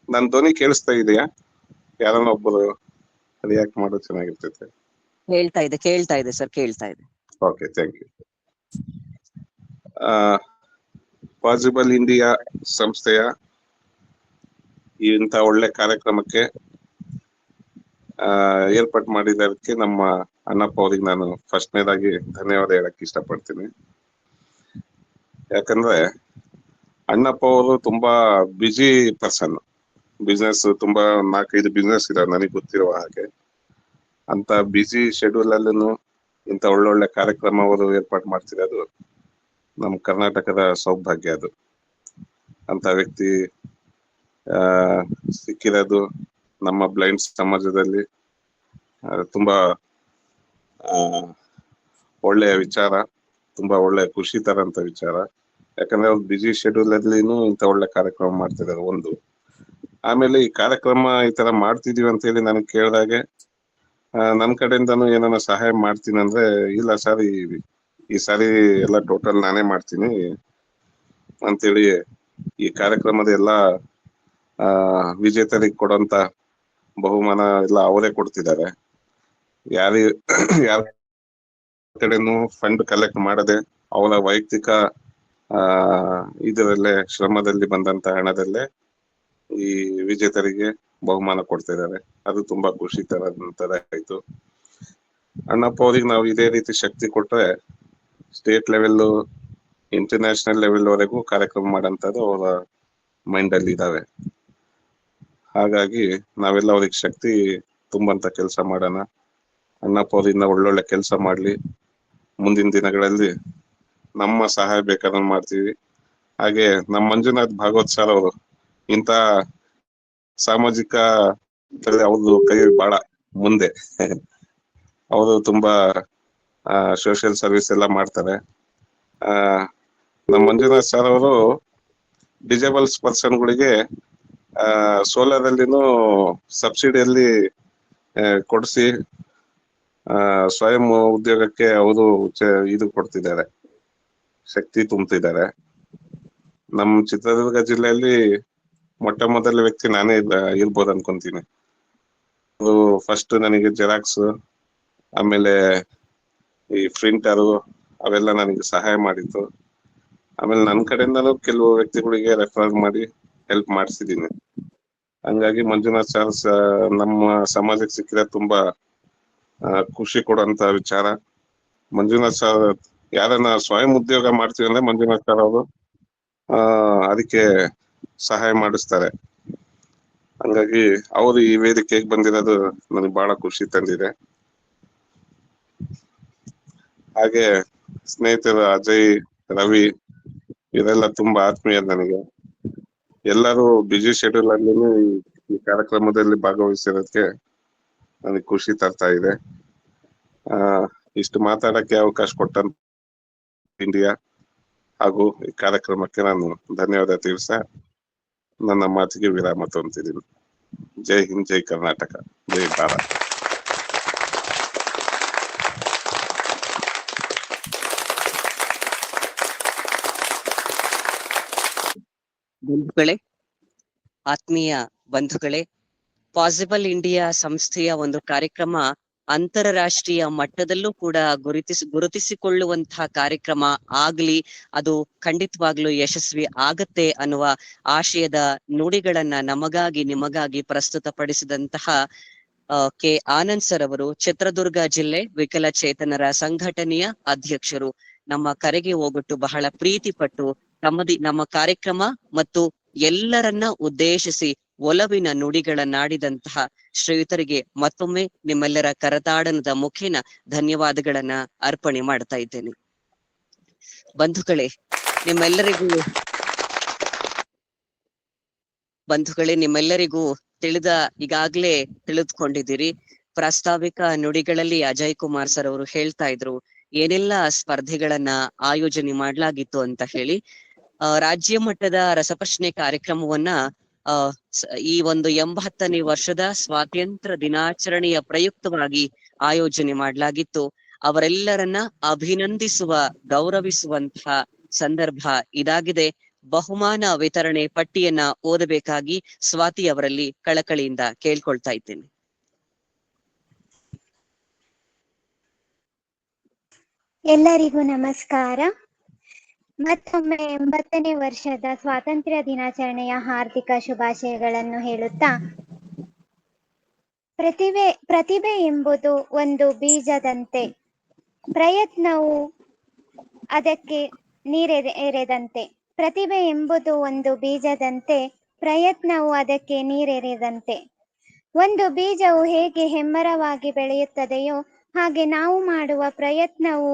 ನನ್ನ ಧ್ವನಿ ಕೇಳಿಸ್ತಾ ಇದೆಯಾ? ಯಾರನ್ನ ಒಬ್ಬರು ರಿಯಾಕ್ಟ್ ಮಾಡೋದು ಚೆನ್ನಾಗಿರ್ತೈತೆ. ಕೇಳ್ತಾ ಇದೆ ಸರ್, ಕೇಳ್ತಾ ಇದೆ. Okay, thank you. Possible India ಸಂಸ್ಥೆಯ ಇಂಥ ಒಳ್ಳೆ ಕಾರ್ಯಕ್ರಮಕ್ಕೆ ಏರ್ಪಾಟ್ ಮಾಡಿದ್ದಕ್ಕೆ ನಮ್ಮ ಅಣ್ಣಪ್ಪ ಅವ್ರಿಗೆ ನಾನು ಫಸ್ಟ್ನೇದಾಗಿ ಧನ್ಯವಾದ ಹೇಳಕ್ ಇಷ್ಟಪಡ್ತೀನಿ. ಯಾಕಂದ್ರೆ ಅಣ್ಣಪ್ಪ ಅವರು ತುಂಬಾ ಬ್ಯುಸಿ ಪರ್ಸನ್. ಬಿಸ್ನೆಸ್ ತುಂಬಾ 4-5 ಬಿಸ್ನೆಸ್ ಇದೆ ನನಗೆ ಗೊತ್ತಿರುವ ಹಾಗೆ. ಅಂತ ಬ್ಯುಸಿ ಶೆಡ್ಯೂಲ್ ಅಲ್ಲೂ ಇಂಥ ಒಳ್ಳೊಳ್ಳೆ ಕಾರ್ಯಕ್ರಮ ಅವರು ಏರ್ಪಾಟ್ ಮಾಡ್ತಿರೋದು ನಮ್ಮ ಕರ್ನಾಟಕದ ಸೌಭಾಗ್ಯ. ಅದು ಅಂತ ವ್ಯಕ್ತಿ ಸಿಕ್ಕಿರೋದು ನಮ್ಮ ಬ್ಲೈಂಡ್ ಸಮಾಜದಲ್ಲಿ ತುಂಬಾ ಒಳ್ಳೆಯ ವಿಚಾರ, ತುಂಬಾ ಒಳ್ಳೆ ಖುಷಿ ತರಂತ ವಿಚಾರ. ಯಾಕಂದ್ರೆ ಅವ್ರು ಬಿಸಿ ಶೆಡ್ಯೂಲ್ ಅಲ್ಲಿನೂ ಇಂಥ ಒಳ್ಳೆ ಕಾರ್ಯಕ್ರಮ ಮಾಡ್ತಿದ್ದಾರೆ ಒಂದು. ಆಮೇಲೆ ಈ ಕಾರ್ಯಕ್ರಮ ಈ ತರ ಮಾಡ್ತಿದೀವಿ ಅಂತ ಹೇಳಿ ನನಗೆ ಕೇಳಿದಾಗೆ ನನ್ನ ಕಡೆಯಿಂದನೂ ಏನಾನ ಸಹಾಯ ಮಾಡ್ತೀನಿ ಅಂದ್ರೆ, ಇಲ್ಲ ಸರ್ ಈ ಸಾರಿ ಎಲ್ಲ ಟೋಟಲ್ ನಾನೇ ಮಾಡ್ತೀನಿ ಅಂತೇಳಿ ಈ ಕಾರ್ಯಕ್ರಮದ ಎಲ್ಲ ವಿಜೇತರಿಗೆ ಕೊಡೋಂತ ಬಹುಮಾನ ಎಲ್ಲ ಅವರೇ ಕೊಡ್ತಿದ್ದಾರೆ. ಯಾರ ಕಡೆನೂ ಫಂಡ್ ಕಲೆಕ್ಟ್ ಮಾಡದೆ ಅವರ ವೈಯಕ್ತಿಕ ಇದರಲ್ಲೇ ಶ್ರಮದಲ್ಲಿ ಬಂದಂತ ಹಣದಲ್ಲೇ ಈ ವಿಜೇತರಿಗೆ ಬಹುಮಾನ ಕೊಡ್ತಿದ್ದಾರೆ. ಅದು ತುಂಬಾ ಖುಷಿ ಆಯ್ತು. ಅಣ್ಣಪ್ಪ ಅವ್ರಿಗೆ ನಾವು ಇದೇ ರೀತಿ ಶಕ್ತಿ ಕೊಟ್ರೆ ಸ್ಟೇಟ್ ಲೆವೆಲ್, ಇಂಟರ್ನ್ಯಾಷನಲ್ ಲೆವೆಲ್ ವರೆಗೂ ಕಾರ್ಯಕ್ರಮ ಮಾಡಂತದ್ದು ಅವರ ಮೈಂಡ್ ಅಲ್ಲಿ ಇದಾವೆ. ಹಾಗಾಗಿ ನಾವೆಲ್ಲ ಅವ್ರಿಗೆ ಶಕ್ತಿ ತುಂಬಂತ ಕೆಲಸ ಮಾಡೋಣ. ಅಣ್ಣಪ್ಪ ಅವರಿಂದ ಒಳ್ಳೊಳ್ಳೆ ಕೆಲಸ ಮಾಡ್ಲಿ. ಮುಂದಿನ ದಿನಗಳಲ್ಲಿ ನಮ್ಮ ಸಹಾಯ ಬೇಕಾದ್ರೆ ಮಾಡ್ತೀವಿ. ಹಾಗೆ ನಮ್ಮ ಮಂಜುನಾಥ್ ಭಾಗವತ್ ಸರ್ ಅವರು ಇಂತ ಸಾಮಾಜಿಕ ಅವ್ರದ್ದು ಕೈ ಬಹಳ ಮುಂದೆ. ಅವರು ತುಂಬಾ ಸೋಷಿಯಲ್ ಸರ್ವಿಸ್ ಎಲ್ಲ ಮಾಡ್ತಾರೆ. ನಮ್ಮ ಮಂಜುನಾಥ್ ಸರ್ ಅವರು ಡಿಸೇಬಲ್ಸ್ ಪರ್ಸನ್ಗಳಿಗೆ ಸೋಲಾರ್ ಅಲ್ಲಿನೂ ಸಬ್ಸಿಡಿಯಲ್ಲಿ ಕೊಡಿಸಿ ಸ್ವಯಂ ಉದ್ಯೋಗಕ್ಕೆ ಅವರು ಇದು ಕೊಡ್ತಿದ್ದಾರೆ, ಶಕ್ತಿ ತುಂಬುತ್ತಿದ್ದಾರೆ. ನಮ್ಮ ಚಿತ್ರದುರ್ಗ ಜಿಲ್ಲೆಯಲ್ಲಿ ಮೊಟ್ಟ ಮೊದಲ ವ್ಯಕ್ತಿ ನಾನೇ ಇರ್ಬೋದು ಅನ್ಕೊಂತೀನಿ. ಅದು ಫಸ್ಟ್ ನನಗೆ ಜೆರಾಕ್ಸ್, ಆಮೇಲೆ ಈ ಪ್ರಿಂಟರು ಅವೆಲ್ಲ ನನಗೆ ಸಹಾಯ ಮಾಡಿತ್ತು. ಆಮೇಲೆ ನನ್ನ ಕಡೆಯಿಂದಲೂ ಕೆಲವು ವ್ಯಕ್ತಿಗಳಿಗೆ ರೆಫರ್ ಮಾಡಿ ಹೆಲ್ಪ್ ಮಾಡಿಸಿದ್ದೀನಿ. ಹಂಗಾಗಿ ಮಂಜುನಾಥ್ ಸರ್ ನಮ್ಮ ಸಮಾಜಕ್ಕೆ ಸಿಕ್ಕಿದ ತುಂಬಾ ಖುಷಿ ಕೊಡುವಂತ ವಿಚಾರ. ಮಂಜುನಾಥ್ ಸರ್ ಯಾರನ್ನ ಸ್ವಯಂ ಉದ್ಯೋಗ ಮಾಡ್ತೀವಿ ಅಂದ್ರೆ ಮಂಜುನಾಥ್ ಸರ್ ಅವರು ಅದಕ್ಕೆ ಸಹಾಯ ಮಾಡಿಸ್ತಾರೆ. ಹಂಗಾಗಿ ಅವರು ಈ ವೇದಿಕೆಗೆ ಬಂದಿರೋದು ನನಗೆ ಬಹಳ ಖುಷಿ ತಂದಿದೆ. ಹಾಗೆ ಸ್ನೇಹಿತರು ಅಜಯ್, ರವಿ ಇವರೆಲ್ಲ ತುಂಬಾ ಆತ್ಮೀಯ ನನಗೆ. ಎಲ್ಲರೂ ಬಿಜಿ ಶೆಡ್ಯೂಲ್ ಅಲ್ಲಿ ಈ ಕಾರ್ಯಕ್ರಮದಲ್ಲಿ ಭಾಗವಹಿಸಿರೋದಕ್ಕೆ ನನಗೆ ಖುಷಿ ತರ್ತಾ ಇದೆ. ಇಷ್ಟು ಮಾತಾಡಕ್ಕೆ ಅವಕಾಶ ಕೊಟ್ಟ ಇಂಡಿಯಾ ಹಾಗೂ ಈ ಕಾರ್ಯಕ್ರಮಕ್ಕೆ ನಾನು ಧನ್ಯವಾದ ತಿಳಿಸ ನನ್ನ ಮಾತಿಗೆ ವಿರಾಮ ತೊಂತಿದ್ದೀನಿ. ಜೈ ಹಿಂದ್, ಜೈ ಕರ್ನಾಟಕ, ಜೈ ಭಾರತ್. ಬಂಧುಗಳೇ, ಆತ್ಮೀಯ ಬಂಧುಗಳೇ, ಪಾಸಿಬಲ್ ಇಂಡಿಯಾ ಸಂಸ್ಥೆಯ ಒಂದು ಕಾರ್ಯಕ್ರಮ ಅಂತಾರಾಷ್ಟ್ರೀಯ ಮಟ್ಟದಲ್ಲೂ ಕೂಡ ಗುರುತಿಸಿಕೊಳ್ಳುವಂತಹ ಕಾರ್ಯಕ್ರಮ ಆಗ್ಲಿ, ಅದು ಖಂಡಿತವಾಗ್ಲೂ ಯಶಸ್ವಿ ಆಗತ್ತೆ ಅನ್ನುವ ಆಶಯದ ನುಡಿಗಳನ್ನ ನಮಗಾಗಿ ನಿಮಗಾಗಿ ಪ್ರಸ್ತುತಪಡಿಸಿದಂತಹ ಕೆ ಆನಂದ್ ಸರ್ ಅವರು, ಚಿತ್ರದುರ್ಗ ಜಿಲ್ಲೆ ವಿಕಲಚೇತನರ ಸಂಘಟನೆಯ ಅಧ್ಯಕ್ಷರು, ನಮ್ಮ ಕರೆಗೆ ಹೋಗೊಟ್ಟು ಬಹಳ ಪ್ರೀತಿ ಪಟ್ಟು ನಮ್ಮ ಕಾರ್ಯಕ್ರಮ ಮತ್ತು ಎಲ್ಲರನ್ನ ಉದ್ದೇಶಿಸಿ ಒಲವಿನ ನುಡಿಗಳನ್ನಾಡಿದಂತಹ ಶ್ರೀಯುತರಿಗೆ ಮತ್ತೊಮ್ಮೆ ನಿಮ್ಮೆಲ್ಲರ ಕರತಾಡನದ ಮುಖೇನ ಧನ್ಯವಾದಗಳನ್ನ ಅರ್ಪಣೆ ಮಾಡ್ತಾ ಇದ್ದೇನೆ. ಬಂಧುಗಳೇ, ನಿಮ್ಮೆಲ್ಲರಿಗೂ ಈಗಾಗ್ಲೇ ತಿಳಿದುಕೊಂಡಿದ್ದೀರಿ. ಪ್ರಾಸ್ತಾವಿಕ ನುಡಿಗಳಲ್ಲಿ ಅಜಯ್ ಕುಮಾರ್ ಸರ್ ಅವರು ಹೇಳ್ತಾ ಇದ್ರು ಏನೆಲ್ಲ ಸ್ಪರ್ಧೆಗಳನ್ನ ಆಯೋಜನೆ ಮಾಡ್ಲಾಗಿತ್ತು ಅಂತ ಹೇಳಿ. ರಾಜ್ಯ ಮಟ್ಟದ ರಸಪ್ರಶ್ನೆ ಕಾರ್ಯಕ್ರಮವನ್ನ ಈ ಒಂದು 80ನೇ ವರ್ಷದ ಸ್ವಾತಂತ್ರ್ಯ ದಿನಾಚರಣೆಯ ಪ್ರಯುಕ್ತವಾಗಿ ಆಯೋಜನೆ ಮಾಡ್ಲಾಗಿತ್ತು. ಅವರೆಲ್ಲರನ್ನ ಅಭಿನಂದಿಸುವ, ಗೌರವಿಸುವಂತಹ ಸಂದರ್ಭ ಇದಾಗಿದೆ. ಬಹುಮಾನ ವಿತರಣೆ ಪಟ್ಟಿಯನ್ನ ಓದಬೇಕಾಗಿ ಸ್ವಾತಿ ಅವರಲ್ಲಿ ಕಳಕಳಿಯಿಂದ ಕೇಳ್ಕೊಳ್ತಾ ಇದ್ದೇನೆ. ಎಲ್ಲರಿಗೂ ನಮಸ್ಕಾರ. ಮತ್ತೊಮ್ಮೆ 80ನೇ ವರ್ಷದ ಸ್ವಾತಂತ್ರ್ಯ ದಿನಾಚರಣೆಯ ಹಾರ್ದಿಕ ಶುಭಾಶಯಗಳನ್ನು ಹೇಳುತ್ತಾ, ಪ್ರತಿಭೆ ಎಂಬುದು ಒಂದು ಬೀಜದಂತೆ, ಪ್ರಯತ್ನವು ಅದಕ್ಕೆ ನೀರೆರೆದಂತೆ. ಪ್ರತಿಭೆ ಎಂಬುದು ಒಂದು ಬೀಜದಂತೆ, ಪ್ರಯತ್ನವು ಅದಕ್ಕೆ ನೀರೆರೆದಂತೆ. ಒಂದು ಬೀಜವು ಹೇಗೆ ಹೆಮ್ಮರವಾಗಿ ಬೆಳೆಯುತ್ತದೆಯೋ ಹಾಗೆ ನಾವು ಮಾಡುವ ಪ್ರಯತ್ನವು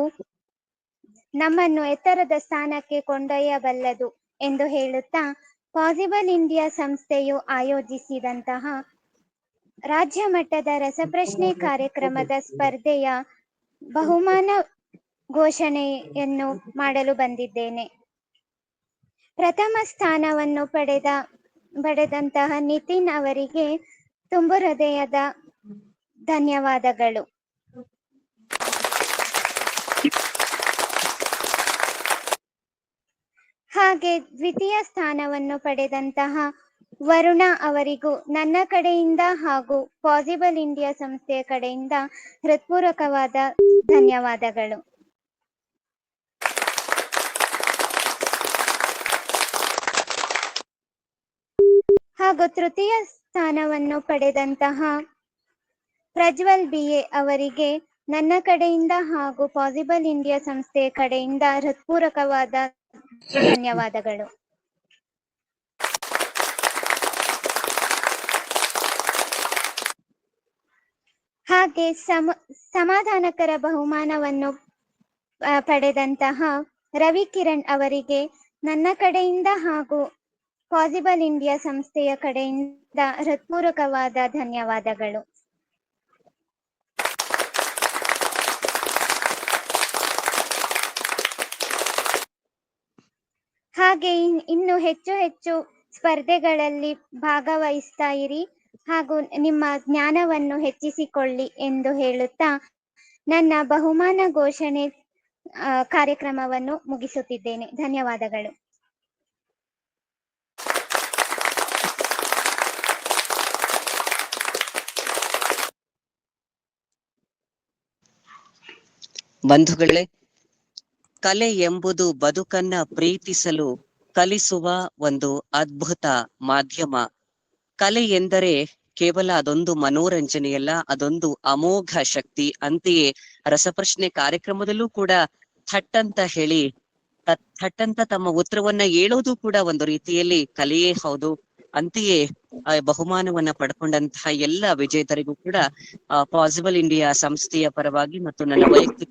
ನಮ್ಮನ್ನು ಎತ್ತರದ ಸ್ಥಾನಕ್ಕೆ ಕೊಂಡೊಯ್ಯಬಲ್ಲದು ಎಂದು ಹೇಳುತ್ತಾ, ಪಾಸಿಬಲ್ ಇಂಡಿಯಾ ಸಂಸ್ಥೆಯು ಆಯೋಜಿಸಿದಂತಹ ರಾಜ್ಯ ಮಟ್ಟದ ರಸಪ್ರಶ್ನೆ ಕಾರ್ಯಕ್ರಮದ ಸ್ಪರ್ಧೆಯ ಬಹುಮಾನ ಘೋಷಣೆಯನ್ನು ಮಾಡಲು ಬಂದಿದ್ದೇನೆ. ಪ್ರಥಮ ಸ್ಥಾನವನ್ನು ಪಡೆದಂತಹ ನಿತಿನ್ ಅವರಿಗೆ ತುಂಬು ಹೃದಯದ ಧನ್ಯವಾದಗಳು. ಹಾಗೆ ದ್ವಿತೀಯ ಸ್ಥಾನವನ್ನು ಪಡೆದಂತಹ ವರುಣ ಅವರಿಗೂ ನನ್ನ ಕಡೆಯಿಂದ ಹಾಗೂ ಪಾಸಿಬಲ್ ಇಂಡಿಯಾ ಸಂಸ್ಥೆಯ ಕಡೆಯಿಂದ ಹೃತ್ಪೂರ್ವಕವಾದ ಧನ್ಯವಾದಗಳು. ಹಾಗೂ ತೃತೀಯ ಸ್ಥಾನವನ್ನು ಪಡೆದಂತಹ ಪ್ರಜ್ವಲ್ BA ಅವರಿಗೆ ನನ್ನ ಕಡೆಯಿಂದ ಹಾಗೂ ಪಾಸಿಬಲ್ ಇಂಡಿಯಾ ಸಂಸ್ಥೆಯ ಕಡೆಯಿಂದ ಹೃತ್ಪೂರ್ವಕವಾದ ಧನ್ಯವಾದಗಳು. ಹಾಗೆ ಸಮಾಧಾನಕರ ಬಹುಮಾನವನ್ನು ಪಡೆದಂತಹ ರವಿ ಕಿರಣ್ ಅವರಿಗೆ ನನ್ನ ಕಡೆಯಿಂದ ಹಾಗೂ ಪಾಸಿಬಲ್ ಇಂಡಿಯಾ ಸಂಸ್ಥೆಯ ಕಡೆಯಿಂದ ಹೃತ್ಪೂರ್ವಕವಾದ ಧನ್ಯವಾದಗಳು. ಹಾಗೆ ಇನ್ನು ಹೆಚ್ಚು ಹೆಚ್ಚು ಸ್ಪರ್ಧೆಗಳಲ್ಲಿ ಭಾಗವಹಿಸ್ತಾ ಇರಿ ಹಾಗೂ ನಿಮ್ಮ ಜ್ಞಾನವನ್ನು ಹೆಚ್ಚಿಸಿಕೊಳ್ಳಿ ಎಂದು ಹೇಳುತ್ತಾ ನನ್ನ ಬಹುಮಾನ ಘೋಷಣೆ ಕಾರ್ಯಕ್ರಮವನ್ನು ಮುಗಿಸುತ್ತಿದ್ದೇನೆ. ಧನ್ಯವಾದಗಳು. ಬಂಧುಗಳೇ, ಕಲೆ ಎಂಬುದು ಬದುಕನ್ನ ಪ್ರೀತಿಸಲು ಕಲಿಸುವ ಒಂದು ಅದ್ಭುತ ಮಾಧ್ಯಮ. ಕಲೆ ಎಂದರೆ ಕೇವಲ ಅದೊಂದು ಮನೋರಂಜನೆಯಲ್ಲ, ಅದೊಂದು ಅಮೋಘ ಶಕ್ತಿ. ಅಂತೆಯೇ ರಸಪ್ರಶ್ನೆ ಕಾರ್ಯಕ್ರಮದಲ್ಲೂ ಕೂಡ ಥಟ್ಟಂತ ತಮ್ಮ ಉತ್ತರವನ್ನ ಹೇಳೋದು ಕೂಡ ಒಂದು ರೀತಿಯಲ್ಲಿ ಕಲೆಯೇ ಹೌದು. ಅಂತೆಯೇ ಬಹುಮಾನವನ್ನ ಪಡ್ಕೊಂಡಂತಹ ಎಲ್ಲ ವಿಜೇತರಿಗೂ ಕೂಡ ಪಾಸಿಬಲ್ ಇಂಡಿಯಾ ಸಂಸ್ಥೆಯ ಪರವಾಗಿ ಮತ್ತು ನನ್ನ ವೈಯಕ್ತಿಕ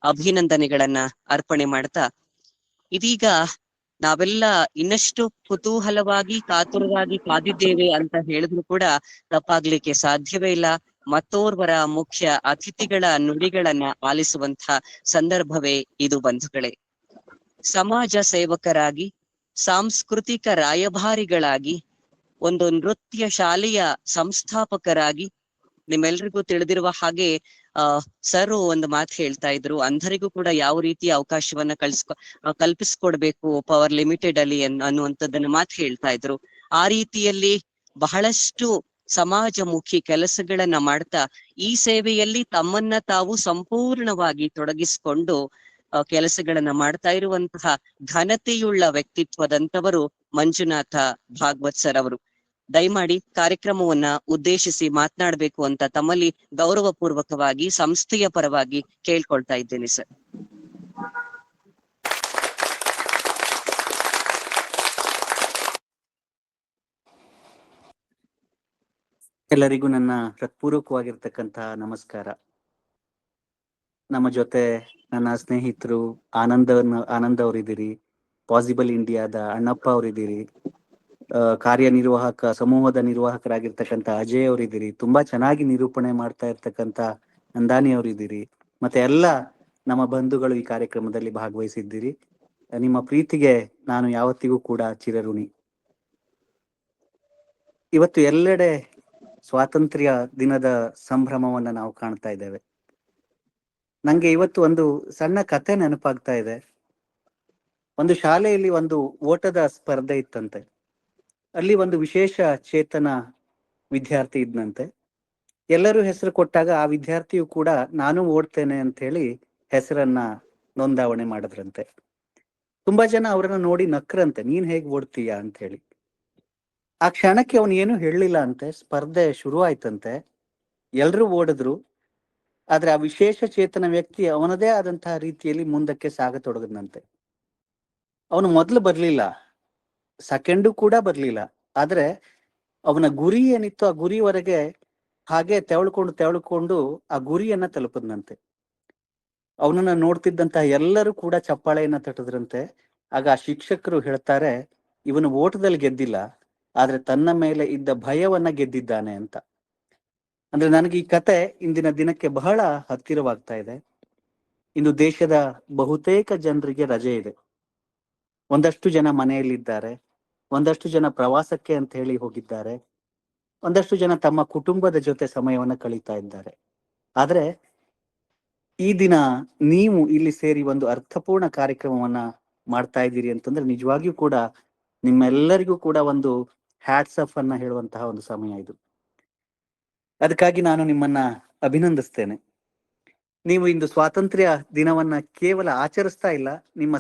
ಅಭಿನಂದನೆಗಳನ್ನ ಅರ್ಪಣೆ ಮಾಡ್ತಾ, ಇದೀಗ ನಾವೆಲ್ಲ ಇನ್ನಷ್ಟು ಕುತೂಹಲವಾಗಿ ಕಾತುರವಾಗಿ ಕಾದಿದ್ದೇವೆ ಅಂತ ಹೇಳಿದ್ರು ಕೂಡ ತಪ್ಪಾಗ್ಲಿಕ್ಕೆ ಸಾಧ್ಯವೇ ಇಲ್ಲ. ಮತ್ತೋರ್ವರ ಮುಖ್ಯ ಅತಿಥಿಗಳ ನುಡಿಗಳನ್ನ ಆಲಿಸುವಂತಹ ಸಂದರ್ಭವೇ ಇದು. ಬಂಧುಗಳೇ, ಸಮಾಜ ಸೇವಕರಾಗಿ, ಸಾಂಸ್ಕೃತಿಕ ರಾಯಭಾರಿಗಳಾಗಿ, ಒಂದು ನೃತ್ಯ ಶಾಲೆಯ ಸಂಸ್ಥಾಪಕರಾಗಿ, ನಿಮ್ಮೆಲ್ರಿಗೂ ತಿಳಿದಿರುವ ಹಾಗೆ ಸರ್ ಒಂದು ಮಾತು ಹೇಳ್ತಾ ಇದ್ರು, ಅಂಧರಿಗೂ ಕೂಡ ಯಾವ ರೀತಿಯ ಅವಕಾಶವನ್ನ ಕಲ್ಪಿಸ್ಕೊಡ್ಬೇಕು ಪವರ್ ಲಿಮಿಟೆಡ್ ಅಲ್ಲಿ ಅನ್ನುವಂಥದ್ದನ್ನ ಮಾತು ಹೇಳ್ತಾ ಇದ್ರು. ಆ ರೀತಿಯಲ್ಲಿ ಬಹಳಷ್ಟು ಸಮಾಜಮುಖಿ ಕೆಲಸಗಳನ್ನ ಮಾಡ್ತಾ ಈ ಸೇವೆಯಲ್ಲಿ ತಮ್ಮನ್ನ ತಾವು ಸಂಪೂರ್ಣವಾಗಿ ತೊಡಗಿಸಿಕೊಂಡು ಕೆಲಸಗಳನ್ನ ಮಾಡ್ತಾ ಇರುವಂತಹ ಘನತೆಯುಳ್ಳ ವ್ಯಕ್ತಿತ್ವದಂತವರು ಮಂಜುನಾಥ ಭಾಗವತ್ ಸರ್ ಅವರು. ದಯಮಾಡಿ ಕಾರ್ಯಕ್ರಮವನ್ನ ಉದ್ದೇಶಿಸಿ ಮಾತನಾಡಬೇಕು ಅಂತ ತಮ್ಮಲ್ಲಿ ಗೌರವಪೂರ್ವಕವಾಗಿ ಸಂಸ್ಥೆಯ ಪರವಾಗಿ ಕೇಳ್ಕೊಳ್ತಾ ಇದ್ದೇನೆ ಸರ್. ಎಲ್ಲರಿಗೂ ನನ್ನ ಹೃತ್ಪೂರ್ವಕವಾಗಿರ್ತಕ್ಕಂತಹ ನಮಸ್ಕಾರ. ನಮ್ಮ ಜೊತೆ ನನ್ನ ಸ್ನೇಹಿತರು ಆನಂದ್ ಅವರಿದ್ದೀರಿ, ಪಾಸಿಬಲ್ ಇಂಡಿಯಾದ ಅಣ್ಣಪ್ಪ ಅವರಿದ್ದೀರಿ, ಕಾರ್ಯನಿರ್ವಾಹಕ ಸಮೂಹದ ನಿರ್ವಾಹಕರಾಗಿರ್ತಕ್ಕಂಥ ಅಜಯ್ ಅವರಿದ್ದೀರಿ, ತುಂಬಾ ಚೆನ್ನಾಗಿ ನಿರೂಪಣೆ ಮಾಡ್ತಾ ಇರ್ತಕ್ಕಂಥ ನಂದಾನಿ ಅವರಿದ್ದೀರಿ, ಮತ್ತೆ ಎಲ್ಲ ನಮ್ಮ ಬಂಧುಗಳು ಈ ಕಾರ್ಯಕ್ರಮದಲ್ಲಿ ಭಾಗವಹಿಸಿದ್ದೀರಿ. ನಿಮ್ಮ ಪ್ರೀತಿಗೆ ನಾನು ಯಾವತ್ತಿಗೂ ಕೂಡ ಚಿರಋಣಿ. ಇವತ್ತು ಎಲ್ಲೆಡೆ ಸ್ವಾತಂತ್ರ್ಯ ದಿನದ ಸಂಭ್ರಮವನ್ನ ನಾವು ಕಾಣ್ತಾ ಇದ್ದೇವೆ. ನಂಗೆ ಇವತ್ತು ಒಂದು ಸಣ್ಣ ಕತೆ ನೆನಪಾಗ್ತಾ ಇದೆ. ಒಂದು ಶಾಲೆಯಲ್ಲಿ ಒಂದು ಓಟದ ಸ್ಪರ್ಧೆ ಇತ್ತಂತೆ. ಅಲ್ಲಿ ಒಂದು ವಿಶೇಷ ಚೇತನ ವಿದ್ಯಾರ್ಥಿ ಇದ್ನಂತೆ. ಎಲ್ಲರೂ ಹೆಸರು ಕೊಟ್ಟಾಗ ಆ ವಿದ್ಯಾರ್ಥಿಯು ಕೂಡ ನಾನು ಓಡ್ತೇನೆ ಅಂತ ಹೇಳಿ ಹೆಸರನ್ನ ನೋಂದಾವಣೆ ಮಾಡಿದ್ರಂತೆ. ತುಂಬಾ ಜನ ಅವರನ್ನ ನೋಡಿ ನಕ್ರಂತೆ, ನೀನ್ ಹೇಗ್ ಓಡ್ತೀಯಾ ಅಂತ ಹೇಳಿ. ಆ ಕ್ಷಣಕ್ಕೆ ಅವನು ಏನು ಹೇಳಲಿಲ್ಲ ಅಂತೆ. ಸ್ಪರ್ಧೆ ಶುರು ಆಯ್ತಂತೆ, ಎಲ್ರೂ ಓಡಿದ್ರು. ಆದ್ರೆ ಆ ವಿಶೇಷ ಚೇತನ ವ್ಯಕ್ತಿ ಅವನದೇ ಆದಂತಹ ರೀತಿಯಲ್ಲಿ ಮುಂದಕ್ಕೆ ಸಾಗತೊಡಗದಂತೆ. ಅವನು ಮೊದಲು ಬರ್ಲಿಲ್ಲ, ಸೆಕೆಂಡು ಕೂಡ ಬರ್ಲಿಲ್ಲ. ಆದ್ರೆ ಅವನ ಗುರಿ ಏನಿತ್ತು ಆ ಗುರಿವರೆಗೆ ಹಾಗೆ ತೆವಳ್ಕೊಂಡು ಆ ಗುರಿಯನ್ನ ತಲುಪದಂತೆ. ಅವನನ್ನ ನೋಡ್ತಿದ್ದಂತಹ ಎಲ್ಲರೂ ಕೂಡ ಚಪ್ಪಾಳೆಯನ್ನ ತಟ್ಟಿದ್ರಂತೆ. ಆಗ ಆ ಶಿಕ್ಷಕರು ಹೇಳ್ತಾರೆ, ಇವನು ಓಟದಲ್ಲಿ ಗೆದ್ದಿಲ್ಲ, ಆದ್ರೆ ತನ್ನ ಮೇಲೆ ಇದ್ದ ಭಯವನ್ನ ಗೆದ್ದಿದ್ದಾನೆ ಅಂತ. ಅಂದ್ರೆ ನನಗೆ ಈ ಕತೆ ಇಂದಿನ ದಿನಕ್ಕೆ ಬಹಳ ಹತ್ತಿರವಾಗ್ತಾ ಇದೆ. ಇಂದು ದೇಶದ ಬಹುತೇಕ ಜನರಿಗೆ ರಜೆ ಇದೆ. ಒಂದಷ್ಟು ಜನ ಮನೆಯಲ್ಲಿದ್ದಾರೆ, ಒಂದಷ್ಟು ಜನ ಪ್ರವಾಸಕ್ಕೆ ಅಂತ ಹೇಳಿ ಹೋಗಿದ್ದಾರೆ, ಒಂದಷ್ಟು ಜನ ತಮ್ಮ ಕುಟುಂಬದ ಜೊತೆ ಸಮಯವನ್ನ ಕಳೀತಾ ಇದ್ದಾರೆ. ಆದ್ರೆ ಈ ದಿನ ನೀವು ಇಲ್ಲಿ ಸೇರಿ ಒಂದು ಅರ್ಥಪೂರ್ಣ ಕಾರ್ಯಕ್ರಮವನ್ನ ಮಾಡ್ತಾ ಇದ್ದೀರಿ ಅಂತಂದ್ರೆ ನಿಜವಾಗಿಯೂ ಕೂಡ ನಿಮ್ಮೆಲ್ಲರಿಗೂ ಕೂಡ ಒಂದು ಹ್ಯಾಟ್ಸ್ ಆಫ್ ಅನ್ನ ಹೇಳುವಂತಹ ಒಂದು ಸಮಯ ಇದು. ಅದಕ್ಕಾಗಿ ನಾನು ನಿಮ್ಮನ್ನ ಅಭಿನಂದಿಸ್ತೇನೆ. ನೀವು ಇಂದು ಸ್ವಾತಂತ್ರ್ಯ ದಿನವನ್ನ ಕೇವಲ ಆಚರಿಸ್ತಾ ಇಲ್ಲ, ನಿಮ್ಮ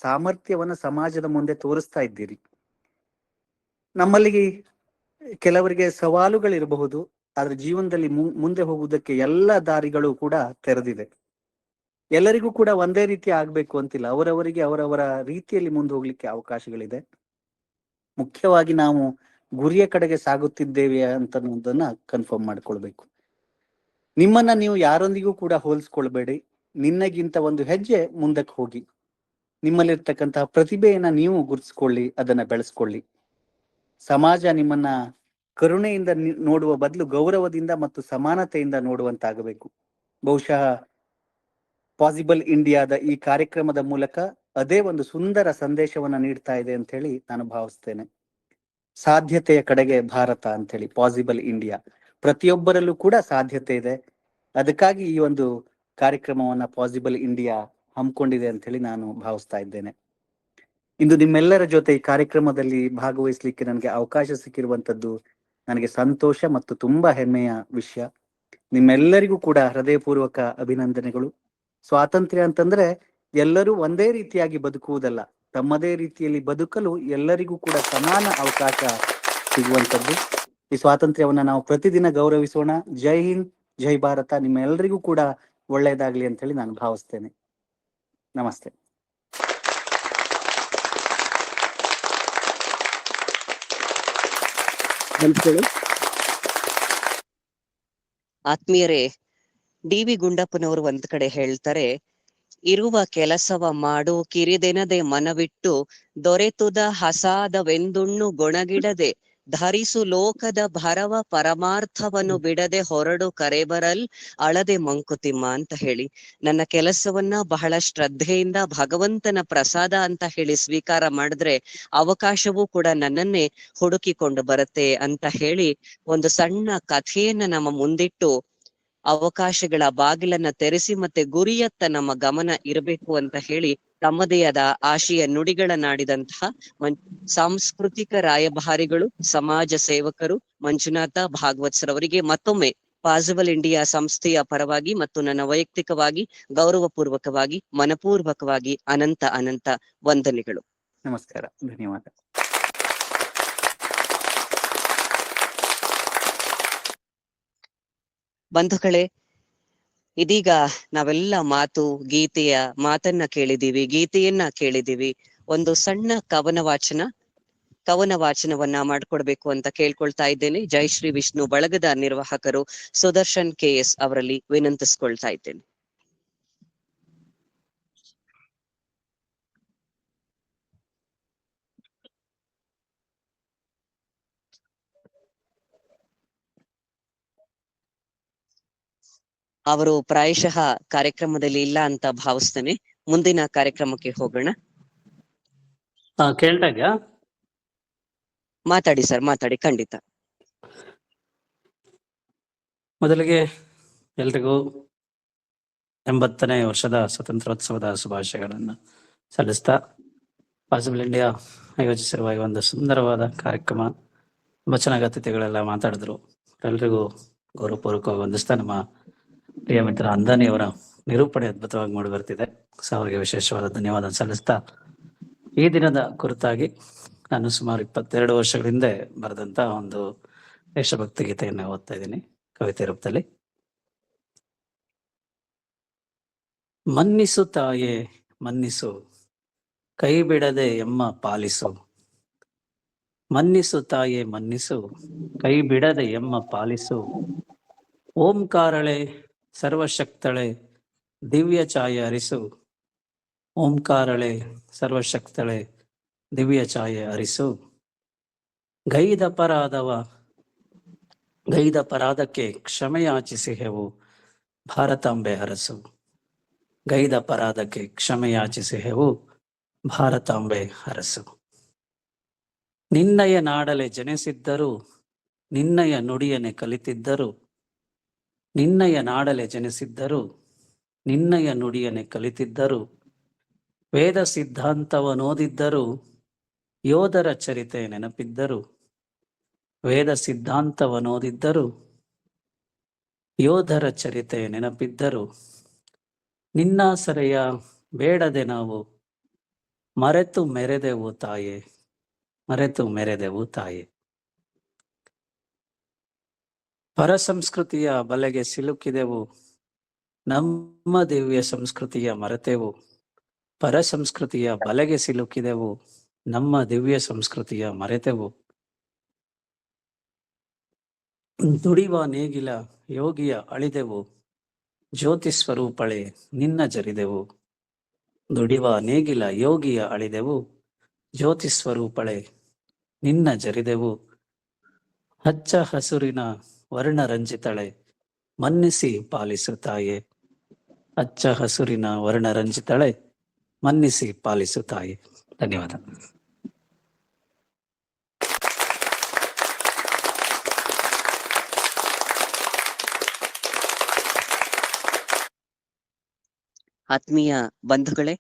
ಸಾಮರ್ಥ್ಯವನ್ನ ಸಮಾಜದ ಮುಂದೆ ತೋರಿಸ್ತಾ ಇದ್ದೀರಿ. ನಮ್ಮಲ್ಲಿ ಕೆಲವರಿಗೆ ಸವಾಲುಗಳಿರಬಹುದು, ಆದ್ರೆ ಜೀವನದಲ್ಲಿ ಮುಂದೆ ಹೋಗುವುದಕ್ಕೆ ಎಲ್ಲ ದಾರಿಗಳು ಕೂಡ ತೆರೆದಿದೆ. ಎಲ್ಲರಿಗೂ ಕೂಡ ಒಂದೇ ರೀತಿ ಆಗ್ಬೇಕು ಅಂತಿಲ್ಲ, ಅವರವರಿಗೆ ಅವರವರ ರೀತಿಯಲ್ಲಿ ಮುಂದೆ ಹೋಗ್ಲಿಕ್ಕೆ ಅವಕಾಶಗಳಿದೆ. ಮುಖ್ಯವಾಗಿ ನಾವು ಗುರಿಯ ಕಡೆಗೆ ಸಾಗುತ್ತಿದ್ದೇವೆ ಅಂತನ್ನೋದನ್ನ ಕನ್ಫರ್ಮ್ ಮಾಡ್ಕೊಳ್ಬೇಕು. ನಿಮ್ಮನ್ನ ನೀವು ಯಾರೊಂದಿಗೂ ಕೂಡ ಹೋಲಿಸ್ಕೊಳ್ಬೇಡಿ, ನಿನ್ನಗಿಂತ ಒಂದು ಹೆಜ್ಜೆ ಮುಂದಕ್ಕೆ ಹೋಗಿ ನಿಮ್ಮಲ್ಲಿರ್ತಕ್ಕಂತಹ ಪ್ರತಿಭೆಯನ್ನ ನೀವು ಗುರುತಿಸ್ಕೊಳ್ಳಿ, ಅದನ್ನ ಬೆಳೆಸ್ಕೊಳ್ಳಿ. ಸಮಾಜ ನಿಮ್ಮನ್ನ ಕರುಣೆಯಿಂದ ನೋಡುವ ಬದಲು ಗೌರವದಿಂದ ಮತ್ತು ಸಮಾನತೆಯಿಂದ ನೋಡುವಂತಾಗಬೇಕು. ಬಹುಶಃ ಪಾಸಿಬಲ್ ಇಂಡಿಯಾದ ಈ ಕಾರ್ಯಕ್ರಮದ ಮೂಲಕ ಅದೇ ಒಂದು ಸುಂದರ ಸಂದೇಶವನ್ನ ನೀಡ್ತಾ ಇದೆ ಅಂತ ಹೇಳಿ ನಾನು ಭಾವಿಸ್ತೇನೆ. ಸಾಧ್ಯತೆಯ ಕಡೆಗೆ ಭಾರತ ಅಂತ ಹೇಳಿ ಪಾಸಿಬಲ್ ಇಂಡಿಯಾ, ಪ್ರತಿಯೊಬ್ಬರಲ್ಲೂ ಕೂಡ ಸಾಧ್ಯತೆ ಇದೆ. ಅದಕ್ಕಾಗಿ ಈ ಒಂದು ಕಾರ್ಯಕ್ರಮವನ್ನ ಪಾಸಿಬಲ್ ಇಂಡಿಯಾ ಹಮ್ಮಿಕೊಂಡಿದೆ ಅಂತ ಹೇಳಿ ನಾನು ಭಾವಿಸ್ತಾ ಇದ್ದೇನೆ. ಇಂದು ನಿಮ್ಮೆಲ್ಲರ ಜೊತೆ ಈ ಕಾರ್ಯಕ್ರಮದಲ್ಲಿ ಭಾಗವಹಿಸ್ಲಿಕ್ಕೆ ನನಗೆ ಅವಕಾಶ ಸಿಕ್ಕಿರುವಂತದ್ದು ನನಗೆ ಸಂತೋಷ ಮತ್ತು ತುಂಬಾ ಹೆಮ್ಮೆಯ ವಿಷಯ. ನಿಮ್ಮೆಲ್ಲರಿಗೂ ಕೂಡ ಹೃದಯಪೂರ್ವಕ ಅಭಿನಂದನೆಗಳು. ಸ್ವಾತಂತ್ರ್ಯ ಅಂತಂದ್ರೆ ಎಲ್ಲರೂ ಒಂದೇ ರೀತಿಯಾಗಿ ಬದುಕುವುದಲ್ಲ, ತಮ್ಮದೇ ರೀತಿಯಲ್ಲಿ ಬದುಕಲು ಎಲ್ಲರಿಗೂ ಕೂಡ ಸಮಾನ ಅವಕಾಶ ಸಿಗುವಂತದ್ದು. ಈ ಸ್ವಾತಂತ್ರ್ಯವನ್ನ ನಾವು ಪ್ರತಿದಿನ ಗೌರವಿಸೋಣ. ಜೈ ಹಿಂದ್, ಜೈ ಭಾರತ. ನಿಮ್ಮೆಲ್ಲರಿಗೂ ಕೂಡ ಒಳ್ಳೆಯದಾಗ್ಲಿ ಅಂತ ಹೇಳಿ ನಾನು ಭಾವಿಸ್ತೇನೆ. ನಮಸ್ತೆ. ಆತ್ಮೀಯರೇ, ಡಿ.ವಿ. ಗುಂಡಪ್ಪನವರು ಒಂದ್ ಕಡೆ ಹೇಳ್ತಾರೆ, ಇರುವ ಕೆಲಸವ ಮಾಡು ಕಿರಿದೆನದೆ ಮನವಿಟ್ಟು ದೊರೆತುದ ಹಸಾದವೆಂದುಣ್ಣು ಗೊಣಗಿಡದೆ ಧರಿಸು ಲೋಕದ ಭರವ ಪರಮಾರ್ಥವನ್ನು ಬಿಡದೆ ಹೊರಡು ಕರೆಬರಲ್ ಅಳದೆ ಮಂಕುತಿಮ್ಮ ಅಂತ ಹೇಳಿ. ನನ್ನ ಕೆಲಸವನ್ನ ಬಹಳ ಶ್ರದ್ಧೆಯಿಂದ ಭಗವಂತನ ಪ್ರಸಾದ ಅಂತ ಹೇಳಿ ಸ್ವೀಕಾರ ಮಾಡಿದ್ರೆ ಅವಕಾಶವೂ ಕೂಡ ನನ್ನನ್ನೇ ಹುಡುಕಿಕೊಂಡು ಬರುತ್ತೆ ಅಂತ ಹೇಳಿ ಒಂದು ಸಣ್ಣ ಕಥೆಯನ್ನ ನಮ್ಮ ಮುಂದಿಟ್ಟು ಅವಕಾಶಗಳ ಬಾಗಿಲನ್ನ ತೆರೆಸಿ ಮತ್ತೆ ಗುರಿಯತ್ತ ನಮ್ಮ ಗಮನ ಇರಬೇಕು ಅಂತ ಹೇಳಿ ತಮ್ಮದೇ ಆದ ಆಶಯ ನುಡಿಗಳನ್ನಾಡಿದಂತಹ ಸಾಂಸ್ಕೃತಿಕ ರಾಯಭಾರಿಗಳು, ಸಮಾಜ ಸೇವಕರು ಮಂಜುನಾಥ ಭಾಗವತ್ ರವರಿಗೆ ಮತ್ತೊಮ್ಮೆ ಪಾಸಿಬಲ್ ಇಂಡಿಯಾ ಸಂಸ್ಥೆಯ ಪರವಾಗಿ ಮತ್ತು ನನ್ನ ವೈಯಕ್ತಿಕವಾಗಿ ಗೌರವಪೂರ್ವಕವಾಗಿ ಮನಪೂರ್ವಕವಾಗಿ ಅನಂತ ಅನಂತ ವಂದನೆಗಳು. ನಮಸ್ಕಾರ, ಧನ್ಯವಾದ. ಬಂಧುಗಳೇ, ಇದೀಗ ನಾವೆಲ್ಲ ಮಾತನ್ನ ಕೇಳಿದೀವಿ, ಗೀತೆಯನ್ನ ಕೇಳಿದೀವಿ. ಒಂದು ಸಣ್ಣ ಕವನ ವಾಚನವನ್ನ ಮಾಡ್ಕೊಡ್ಬೇಕು ಅಂತ ಕೇಳ್ಕೊಳ್ತಾ ಇದ್ದೇನೆ. ಜಯಶ್ರೀ ವಿಷ್ಣು ಬಳಗದ ನಿರ್ವಾಹಕರು ಸುದರ್ಶನ್ KS ಅವರಲ್ಲಿ ವಿನಂತಿಸ್ಕೊಳ್ತಾ ಇದ್ದೇನೆ. ಅವರು ಪ್ರಾಯಶಃ ಕಾರ್ಯಕ್ರಮದಲ್ಲಿ ಇಲ್ಲ ಅಂತ ಭಾವಿಸ್ತೇನೆ. ಮುಂದಿನ ಕಾರ್ಯಕ್ರಮಕ್ಕೆ ಹೋಗೋಣ. ಕೇಳ್ತಾ ಇದ್ಯಾ? ಮಾತಾಡಿ ಸರ್, ಮಾತಾಡಿ, ಖಂಡಿತ. ಮೊದಲಿಗೆ ಎಲ್ರಿಗೂ 80ನೇ ವರ್ಷದ ಸ್ವತಂತ್ರೋತ್ಸವದ ಶುಭಾಶಯಗಳನ್ನು ಸಲ್ಲಿಸ್ತಾ, ಪಾಸಿಬಲ್ ಇಂಡಿಯಾ ಆಯೋಜಿಸಿರುವ ಈ ಒಂದು ಸುಂದರವಾದ ಕಾರ್ಯಕ್ರಮ, ತುಂಬ ಚೆನ್ನಾಗಿ ಅತಿಥಿಗಳೆಲ್ಲ ಮಾತಾಡಿದ್ರು. ಎಲ್ರಿಗೂ ಗೌರವಪೂರ್ವಕವಾಗಿ ವಂದಿಸ್ತಾ, ನಮ್ಮ ಪ್ರಿಯ ಮಿತ್ರ ಅಂದಾನಿಯವರ ನಿರೂಪಣೆ ಅದ್ಭುತವಾಗಿ ಮೂಡಿ ಬರ್ತಿದೆ. ಸೊ ಅವರಿಗೆ ವಿಶೇಷವಾದ ಧನ್ಯವಾದ ಸಲ್ಲಿಸ್ತಾ, ಈ ದಿನದ ಕುರಿತಾಗಿ ನಾನು ಸುಮಾರು 22 ವರ್ಷಗಳ ಹಿಂದೆ ಬರೆದಂತ ಒಂದು ದೇಶಭಕ್ತಿ ಗೀತೆಯನ್ನು ಓದ್ತಾ ಇದ್ದೀನಿ ಕವಿತೆ ರೂಪದಲ್ಲಿ. ಮನ್ನಿಸು ತಾಯೇ ಮನ್ನಿಸು, ಕೈ ಬಿಡದೆ ಎಮ್ಮ ಪಾಲಿಸು. ಮನ್ನಿಸು ತಾಯೇ ಮನ್ನಿಸು, ಕೈ ಬಿಡದೆ ಎಮ್ಮ ಪಾಲಿಸು. ಓಂಕಾರಳೆ ಸರ್ವಶಕ್ತಳೆ ದಿವ್ಯ ಛಾಯೆ ಹರಿಸು. ಓಂಕಾರಳೆ ಸರ್ವಶಕ್ತಳೆ ದಿವ್ಯ ಛಾಯೆ ಹರಿಸು. ಗೈದ ಪರಾಧಕ್ಕೆ ಕ್ಷಮೆಯಾಚಿಸಿಹೆವು ಭಾರತಾಂಬೆ ಹರಸು. ಗೈದ ಪರಾಧಕ್ಕೆ ಕ್ಷಮೆಯಾಚಿಸಿಹೆವು ಭಾರತಾಂಬೆ ಹರಸು. ನಿನ್ನಯ ನಾಡಲೆ ಜನಿಸಿದ್ದರು, ನಿನ್ನಯ ನುಡಿಯನೆ ಕಲಿತಿದ್ದರು. ನಿನ್ನಯ ನಾಡಲೆ ಜನಿಸಿದ್ದರು, ನಿನ್ನಯ ನುಡಿಯನೆ ಕಲಿತಿದ್ದರು. ವೇದ ಸಿದ್ಧಾಂತವನೋದಿದ್ದರು, ಯೋಧರ ಚರಿತೆ ನೆನಪಿದ್ದರು. ವೇದ ಸಿದ್ಧಾಂತವನೋದಿದ್ದರು, ಯೋಧರ ಚರಿತೆ ನೆನಪಿದ್ದರು. ನಿನ್ನಾಸರೆಯ ಬೇಡದೆ ನಾವು ಮರೆತು ಮೆರೆದೆವು ತಾಯೇ, ಮರೆತು ಮೆರೆದೆವು ತಾಯೇ. ಪರ ಸಂಸ್ಕೃತಿಯ ಬಲೆಗೆ ಸಿಲುಕಿದೆವು, ನಮ್ಮ ದಿವ್ಯ ಸಂಸ್ಕೃತಿಯ ಮರೆತೆವು. ಪರ ಸಂಸ್ಕೃತಿಯ ಬಲೆಗೆ ಸಿಲುಕಿದೆವು, ನಮ್ಮ ದಿವ್ಯ ಸಂಸ್ಕೃತಿಯ ಮರೆತೆವು. ದುಡಿವ ನೇಗಿಲ ಯೋಗಿಯ ಅಳಿದೆವು, ಜ್ಯೋತಿ ಸ್ವರೂಪಳೆ ನಿನ್ನ ಜರಿದೆವು. ದುಡಿವ ನೇಗಿಲ ಯೋಗಿಯ ಅಳಿದೆವು, ಜ್ಯೋತಿ ಸ್ವರೂಪಳೆ ನಿನ್ನ ಜರಿದೆವು. ಹಚ್ಚ ಹಸುರಿನ ವರ್ಣರಂಜಿತಳೆ ಮನ್ನಿಸಿ ಪಾಲಿಸು ತಾಯೇ. ಹಚ್ಚ ಹಸುರಿನ ವರ್ಣರಂಜಿತಳೆ ಮನ್ನಿಸಿ ಪಾಲಿಸು ತಾಯೇ. ಧನ್ಯವಾದ. ಆತ್ಮೀಯ ಬಂಧುಗಳೇ,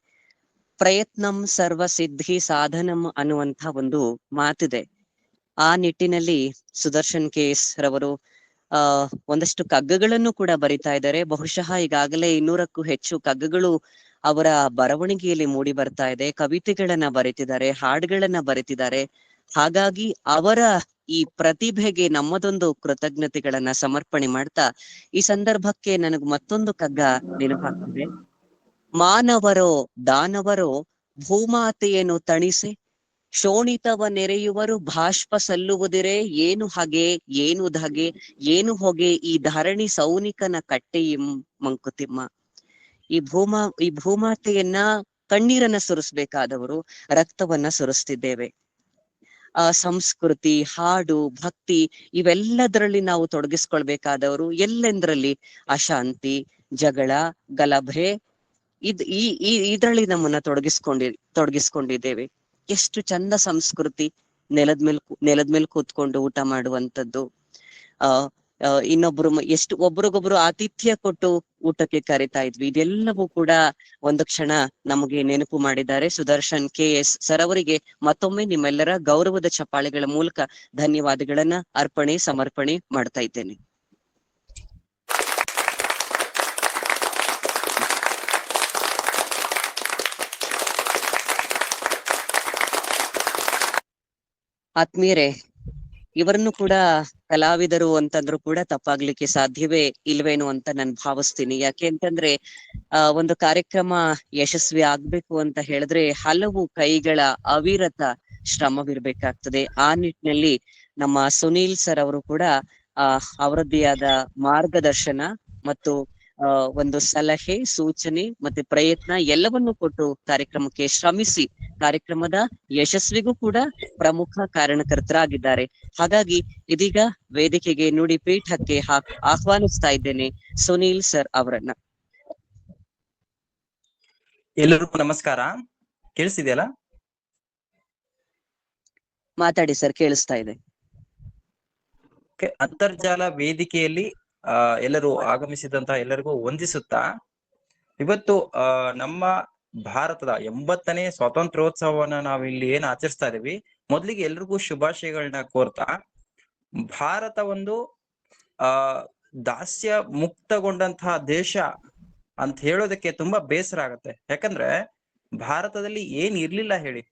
ಪ್ರಯತ್ನಂ ಸರ್ವಸಿದ್ಧಿ ಸಾಧನಂ ಅನ್ನುವಂಥ ಒಂದು ಮಾತಿದೆ. ಆ ನಿಟ್ಟಿನಲ್ಲಿ ಸುದರ್ಶನ್ KS ರವರು ಒಂದಷ್ಟು ಕಗ್ಗಗಳನ್ನು ಕೂಡ ಬರಿತಾ ಇದ್ದಾರೆ. ಬಹುಶಃ ಈಗಾಗಲೇ 200ಕ್ಕೂ ಹೆಚ್ಚು ಕಗ್ಗಗಳು ಅವರ ಬರವಣಿಗೆಯಲ್ಲಿ ಮೂಡಿ ಬರ್ತಾ ಇದೆ. ಕವಿತೆಗಳನ್ನ ಬರೆತಿದ್ದಾರೆ, ಹಾಡುಗಳನ್ನ ಬರೆತಿದ್ದಾರೆ. ಹಾಗಾಗಿ ಅವರ ಈ ಪ್ರತಿಭೆಗೆ ನಮ್ಮದೊಂದು ಕೃತಜ್ಞತೆಗಳನ್ನ ಸಮರ್ಪಣೆ ಮಾಡ್ತಾ, ಈ ಸಂದರ್ಭಕ್ಕೆ ನನಗೆ ಮತ್ತೊಂದು ಕಗ್ಗ ನೆನಪಾಗ್ತಿದೆ. ಮಾನವರೋ ದಾನವರೋ ಭೂಮಾತೆಯನ್ನು ತಣಿಸೆ, ಶೋಣಿತವ ನೆರೆಯುವರು ಬಾಷ್ಪ ಸಲ್ಲುವುದಿರೆ. ಏನು ಹಗೆ ಏನು ಧಗೆ ಏನು ಹೊಗೆ, ಈ ಧರಣಿ ಸೌನಿಕನ ಕಟ್ಟೆಯಿಂ ಮಂಕುತಿಮ್ಮ. ಈ ಭೂಮಾತೆಯನ್ನ ಕಣ್ಣೀರನ್ನ ಸುರಿಸ್ಬೇಕಾದವರು ರಕ್ತವನ್ನ ಸುರಿಸ್ತಿದ್ದೇವೆ. ಸಂಸ್ಕೃತಿ, ಹಾಡು, ಭಕ್ತಿ ಇವೆಲ್ಲದರಲ್ಲಿ ನಾವು ತೊಡಗಿಸ್ಕೊಳ್ಬೇಕಾದವರು. ಎಲ್ಲೆಂದ್ರಲ್ಲಿ ಅಶಾಂತಿ, ಜಗಳ, ಗಲಭೆ ಇದ್ರಲ್ಲಿ ನಮ್ಮನ್ನ ತೊಡಗಿಸ್ಕೊಂಡಿದ್ದೇವೆ. ಎಷ್ಟು ಚಂದ ಸಂಸ್ಕೃತಿ, ನೆಲದ ಮೇಲೆ ಕೂತ್ಕೊಂಡು ಊಟ ಮಾಡುವಂಥದ್ದು, ಇನ್ನೊಬ್ರು ಎಷ್ಟು ಒಬ್ರಿಗೊಬ್ರು ಆತಿಥ್ಯ ಕೊಟ್ಟು ಊಟಕ್ಕೆ ಕರಿತಾ ಇದ್ವಿ. ಇದೆಲ್ಲವೂ ಕೂಡ ಒಂದು ಕ್ಷಣ ನಮಗೆ ನೆನಪು ಮಾಡಿದ್ದಾರೆ ಸುದರ್ಶನ್ KS ಸರ್ ಅವರಿಗೆ ಮತ್ತೊಮ್ಮೆ ನಿಮ್ಮೆಲ್ಲರ ಗೌರವದ ಚಪ್ಪಾಳೆಗಳ ಮೂಲಕ ಧನ್ಯವಾದಗಳನ್ನ ಸಮರ್ಪಣೆ ಮಾಡ್ತಾ ಇದ್ದೇನೆ. ಆತ್ಮೀಯರೇ, ಇವರನ್ನು ಕೂಡ ಕಲಾವಿದರು ಅಂತಂದ್ರೂ ಕೂಡ ತಪ್ಪಾಗ್ಲಿಕ್ಕೆ ಸಾಧ್ಯವೇ ಇಲ್ವೇನೋ ಅಂತ ನಾನು ಭಾವಿಸ್ತೀನಿ. ಯಾಕೆ ಅಂತಂದ್ರೆ ಒಂದು ಕಾರ್ಯಕ್ರಮ ಯಶಸ್ವಿ ಆಗ್ಬೇಕು ಅಂತ ಹೇಳಿದ್ರೆ ಹಲವು ಕೈಗಳ ಅವಿರತ ಶ್ರಮವಿರ್ಬೇಕಾಗ್ತದೆ. ಆ ನಿಟ್ಟಿನಲ್ಲಿ ನಮ್ಮ ಸುನೀಲ್ ಸರ್ ಅವರು ಕೂಡ ಅವರದ್ದೇ ಆದ ಮಾರ್ಗದರ್ಶನ ಮತ್ತು ಒಂದು ಸಲಹೆ, ಸೂಚನೆ ಮತ್ತೆ ಪ್ರಯತ್ನ ಎಲ್ಲವನ್ನೂ ಕೊಟ್ಟು ಕಾರ್ಯಕ್ರಮಕ್ಕೆ ಶ್ರಮಿಸಿ ಕಾರ್ಯಕ್ರಮದ ಯಶಸ್ವಿಗೂ ಕೂಡ ಪ್ರಮುಖ ಕಾರಣಕರ್ತರಾಗಿದ್ದಾರೆ. ಹಾಗಾಗಿ ಇದೀಗ ವೇದಿಕೆಗೆ ನುಡಿ ಪೀಠಕ್ಕೆ ಆಹ್ವಾನಿಸ್ತಾ ಇದ್ದೇನೆ ಸುನೀಲ್ ಸರ್ ಅವರನ್ನ. ಎಲ್ಲರಿಗೂ ನಮಸ್ಕಾರ. ಕೇಳಿಸ್ತಿದೆಯಲ್ಲ? ಮಾತಾಡಿ ಸರ್, ಕೇಳಿಸ್ತಾ ಇದೆ. ಅಂತರ್ಜಾಲ ವೇದಿಕೆಯಲ್ಲಿ ಎಲ್ಲರೂ ಆಗಮಿಸಿದಂತಹ ಎಲ್ಲರಿಗೂ ವಂದಿಸುತ್ತಾ, ಇವತ್ತು ನಮ್ಮ ಭಾರತದ 80ನೇ ಸ್ವಾತಂತ್ರ್ಯೋತ್ಸವವನ್ನ ನಾವು ಇಲ್ಲಿ ಏನ್ ಆಚರಿಸ್ತಾ ಇದೀವಿ, ಮೊದ್ಲಿಗೆ ಎಲ್ರಿಗೂ ಶುಭಾಶಯಗಳನ್ನ ಕೋರ್ತಾ, ಭಾರತ ಒಂದು ದಾಸ್ಯ ಮುಕ್ತಗೊಂಡಂತಹ ದೇಶ ಅಂತ ಹೇಳೋದಕ್ಕೆ ತುಂಬಾ ಬೇಸರ ಆಗತ್ತೆ. ಯಾಕಂದ್ರೆ ಭಾರತದಲ್ಲಿ ಏನ್ ಇರ್ಲಿಲ್ಲ ಹೇಳಿ,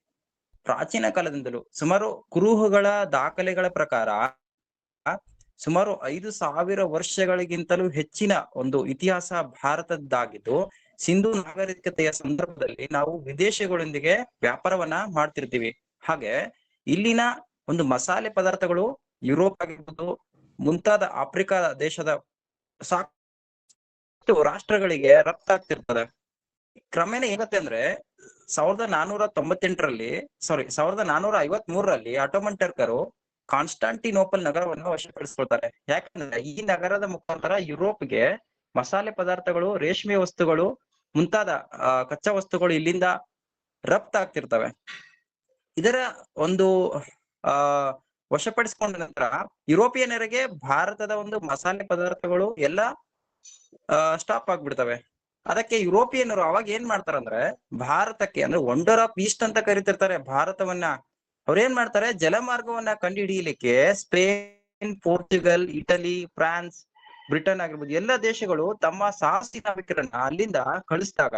ಪ್ರಾಚೀನ ಕಾಲದಿಂದಲೂ ಸುಮಾರು ಕುರುಹುಗಳ ದಾಖಲೆಗಳ ಪ್ರಕಾರ ಸುಮಾರು 5,000 ವರ್ಷಗಳಿಗಿಂತಲೂ ಹೆಚ್ಚಿನ ಒಂದು ಇತಿಹಾಸ ಭಾರತದ್ದಾಗಿದ್ದು, ಸಿಂಧೂ ನಾಗರಿಕತೆಯ ಸಂದರ್ಭದಲ್ಲಿ ನಾವು ವಿದೇಶಗಳೊಂದಿಗೆ ವ್ಯಾಪಾರವನ್ನ ಮಾಡ್ತಿರ್ತೀವಿ. ಹಾಗೆ ಇಲ್ಲಿನ ಒಂದು ಮಸಾಲೆ ಪದಾರ್ಥಗಳು ಯುರೋಪ್ ಆಗಿರ್ಬೋದು, ಮುಂತಾದ ಆಫ್ರಿಕಾ ದೇಶದ ಸಾಕಷ್ಟು ರಾಷ್ಟ್ರಗಳಿಗೆ ರಫ್ತಾಗ್ತಿರ್ತದೆ. ಕ್ರಮೇಣ ಏನಾಗುತ್ತೆ ಅಂದ್ರೆ 1453ರಲ್ಲಿ ಆಟೋಮನ್ ಟರ್ಕರು ಕಾನ್ಸ್ಟಾಂಟಿನೋಪಲ್ ನಗರವನ್ನು ವಶಪಡಿಸ್ಕೊಳ್ತಾರೆ. ಯಾಕಂದ್ರೆ ಈ ನಗರದ ಮುಖಾಂತರ ಯುರೋಪ್ಗೆ ಮಸಾಲೆ ಪದಾರ್ಥಗಳು, ರೇಷ್ಮೆ ವಸ್ತುಗಳು, ಮುಂತಾದ ಕಚ್ಚಾ ವಸ್ತುಗಳು ಇಲ್ಲಿಂದ ರಫ್ತಾಗ್ತಿರ್ತವೆ. ಇದರ ಒಂದು ವಶಪಡಿಸಿಕೊಂಡ ನಂತರ ಯುರೋಪಿಯನ್ನರಿಗೆ ಭಾರತದ ಒಂದು ಮಸಾಲೆ ಪದಾರ್ಥಗಳು ಎಲ್ಲ ಸ್ಟಾಪ್ ಆಗ್ಬಿಡ್ತವೆ. ಅದಕ್ಕೆ ಯುರೋಪಿಯನ್ನರು ಅವಾಗ ಏನ್ ಮಾಡ್ತಾರಂದ್ರೆ ಭಾರತಕ್ಕೆ, ಅಂದ್ರೆ ವಂಡರ್ ಆಫ್ ಈಸ್ಟ್ ಅಂತ ಕರಿತಿರ್ತಾರೆ ಭಾರತವನ್ನ, ಅವ್ರೇನ್ ಮಾಡ್ತಾರೆ, ಜಲಮಾರ್ಗವನ್ನ ಕಂಡು ಹಿಡಿಯಲಿಕ್ಕೆ Spain, Portugal, Italy, France, Britain ಆಗಿರ್ಬೋದು ಎಲ್ಲ ದೇಶಗಳು ತಮ್ಮ ಸಾಹಸಿ ನಾವಿಕರನ್ನ ಅಲ್ಲಿಂದ ಕಳಿಸಿದಾಗ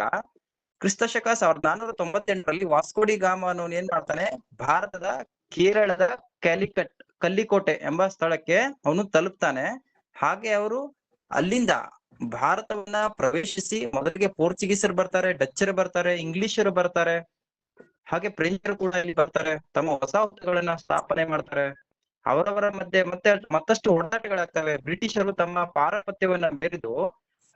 ಕ್ರಿಸ್ತಶಕ 1498ರಲ್ಲಿ ವಾಸ್ಕೋಡಿ ಗಾಮ ಅನ್ನೋನು ಏನ್ ಮಾಡ್ತಾನೆ, ಭಾರತದ ಕೇರಳದ ಕಲ್ಲಿಕೋಟೆ ಎಂಬ ಸ್ಥಳಕ್ಕೆ ಅವನು ತಲುಪ್ತಾನೆ. ಹಾಗೆ ಅವರು ಅಲ್ಲಿಂದ ಭಾರತವನ್ನ ಪ್ರವೇಶಿಸಿ ಮೊದಲಿಗೆ ಪೋರ್ಚುಗೀಸರು ಬರ್ತಾರೆ, ಡಚ್ಚರು ಬರ್ತಾರೆ, ಇಂಗ್ಲಿಷರು ಬರ್ತಾರೆ, ಹಾಗೆ ಫ್ರೆಂಚರು ಕೂಡ ಇಲ್ಲಿ ಬರ್ತಾರೆ. ತಮ್ಮ ಹೊಸ ಹುದ್ದೆಗಳನ್ನ ಸ್ಥಾಪನೆ ಮಾಡ್ತಾರೆ. ಅವರವರ ಮಧ್ಯೆ ಮತ್ತಷ್ಟು ಹೋರಾಟಗಳಾಗ್ತವೆ. ಬ್ರಿಟಿಷರು ತಮ್ಮ ಪಾರಪತ್ಯವನ್ನ ಮೆರೆದು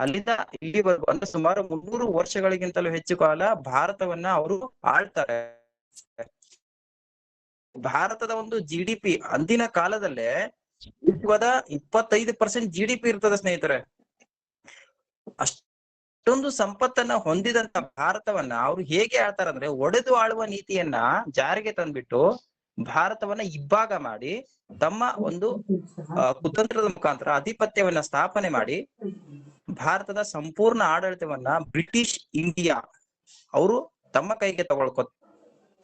ಅಲ್ಲಿಂದ ಇಲ್ಲಿವರೆಗೂ ಅಂದ್ರೆ ಸುಮಾರು 300 ವರ್ಷಗಳಿಗಿಂತಲೂ ಹೆಚ್ಚು ಕಾಲ ಭಾರತವನ್ನ ಅವರು ಆಳ್ತಾರೆ. ಭಾರತದ ಒಂದು GDP ಅಂದಿನ ಕಾಲದಲ್ಲೇ ವಿಶ್ವದ 25% GDP ಇರ್ತದೆ ಸ್ನೇಹಿತರೆ. ಅಷ್ಟೊಂದು ಸಂಪತ್ತನ್ನ ಹೊಂದಿದಂತ ಭಾರತವನ್ನ ಅವ್ರು ಹೇಗೆ ಆಳ್ತಾರಂದ್ರೆ, ಒಡೆದು ಆಳುವ ನೀತಿಯನ್ನ ಜಾರಿಗೆ ತಂದ್ಬಿಟ್ಟು ಭಾರತವನ್ನ ಇಬ್ಬಾಗ ಮಾಡಿ ತಮ್ಮ ಒಂದು ಕುತಂತ್ರದ ಮುಖಾಂತರ ಆಧಿಪತ್ಯವನ್ನ ಸ್ಥಾಪನೆ ಮಾಡಿ ಭಾರತದ ಸಂಪೂರ್ಣ ಆಡಳಿತವನ್ನ ಬ್ರಿಟಿಷ್ ಇಂಡಿಯಾ ಅವರು ತಮ್ಮ ಕೈಗೆ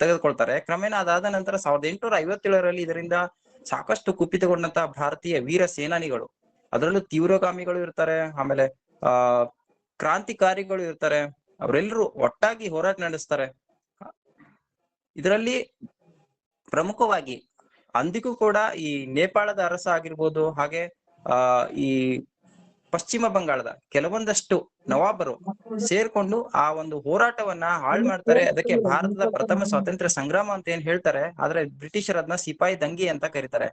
ತೆಗೆದುಕೊಳ್ತಾರೆ. ಕ್ರಮೇಣ ಅದಾದ ನಂತರ 1857ರಲ್ಲಿ ಇದರಿಂದ ಸಾಕಷ್ಟು ಕುಪಿತಗೊಂಡಂತಹ ಭಾರತೀಯ ವೀರ ಸೇನಾನಿಗಳು, ಅದರಲ್ಲೂ ತೀವ್ರಗಾಮಿಗಳು ಇರ್ತಾರೆ, ಆಮೇಲೆ ಕ್ರಾಂತಿಕಾರಿಗಳು ಇರ್ತಾರೆ, ಅವರೆಲ್ಲರೂ ಒಟ್ಟಾಗಿ ಹೋರಾಟ ನಡೆಸ್ತಾರೆ. ಇದರಲ್ಲಿ ಪ್ರಮುಖವಾಗಿ ಅಂದಿಗೂ ಕೂಡ ಈ ನೇಪಾಳದ ಅರಸ ಆಗಿರ್ಬೋದು, ಹಾಗೆ ಈ ಪಶ್ಚಿಮ ಬಂಗಾಳದ ಕೆಲವೊಂದಷ್ಟು ನವಾಬರು ಸೇರ್ಕೊಂಡು ಆ ಒಂದು ಹೋರಾಟವನ್ನ ಹಾಳು ಮಾಡ್ತಾರೆ. ಅದಕ್ಕೆ ಭಾರತದ ಪ್ರಥಮ ಸ್ವಾತಂತ್ರ್ಯ ಸಂಗ್ರಾಮ ಅಂತ ಏನ್ ಹೇಳ್ತಾರೆ, ಆದ್ರೆ ಬ್ರಿಟಿಷರ್ ಅದನ್ನ ಸಿಪಾಯಿ ದಂಗೆ ಅಂತ ಕರೀತಾರೆ.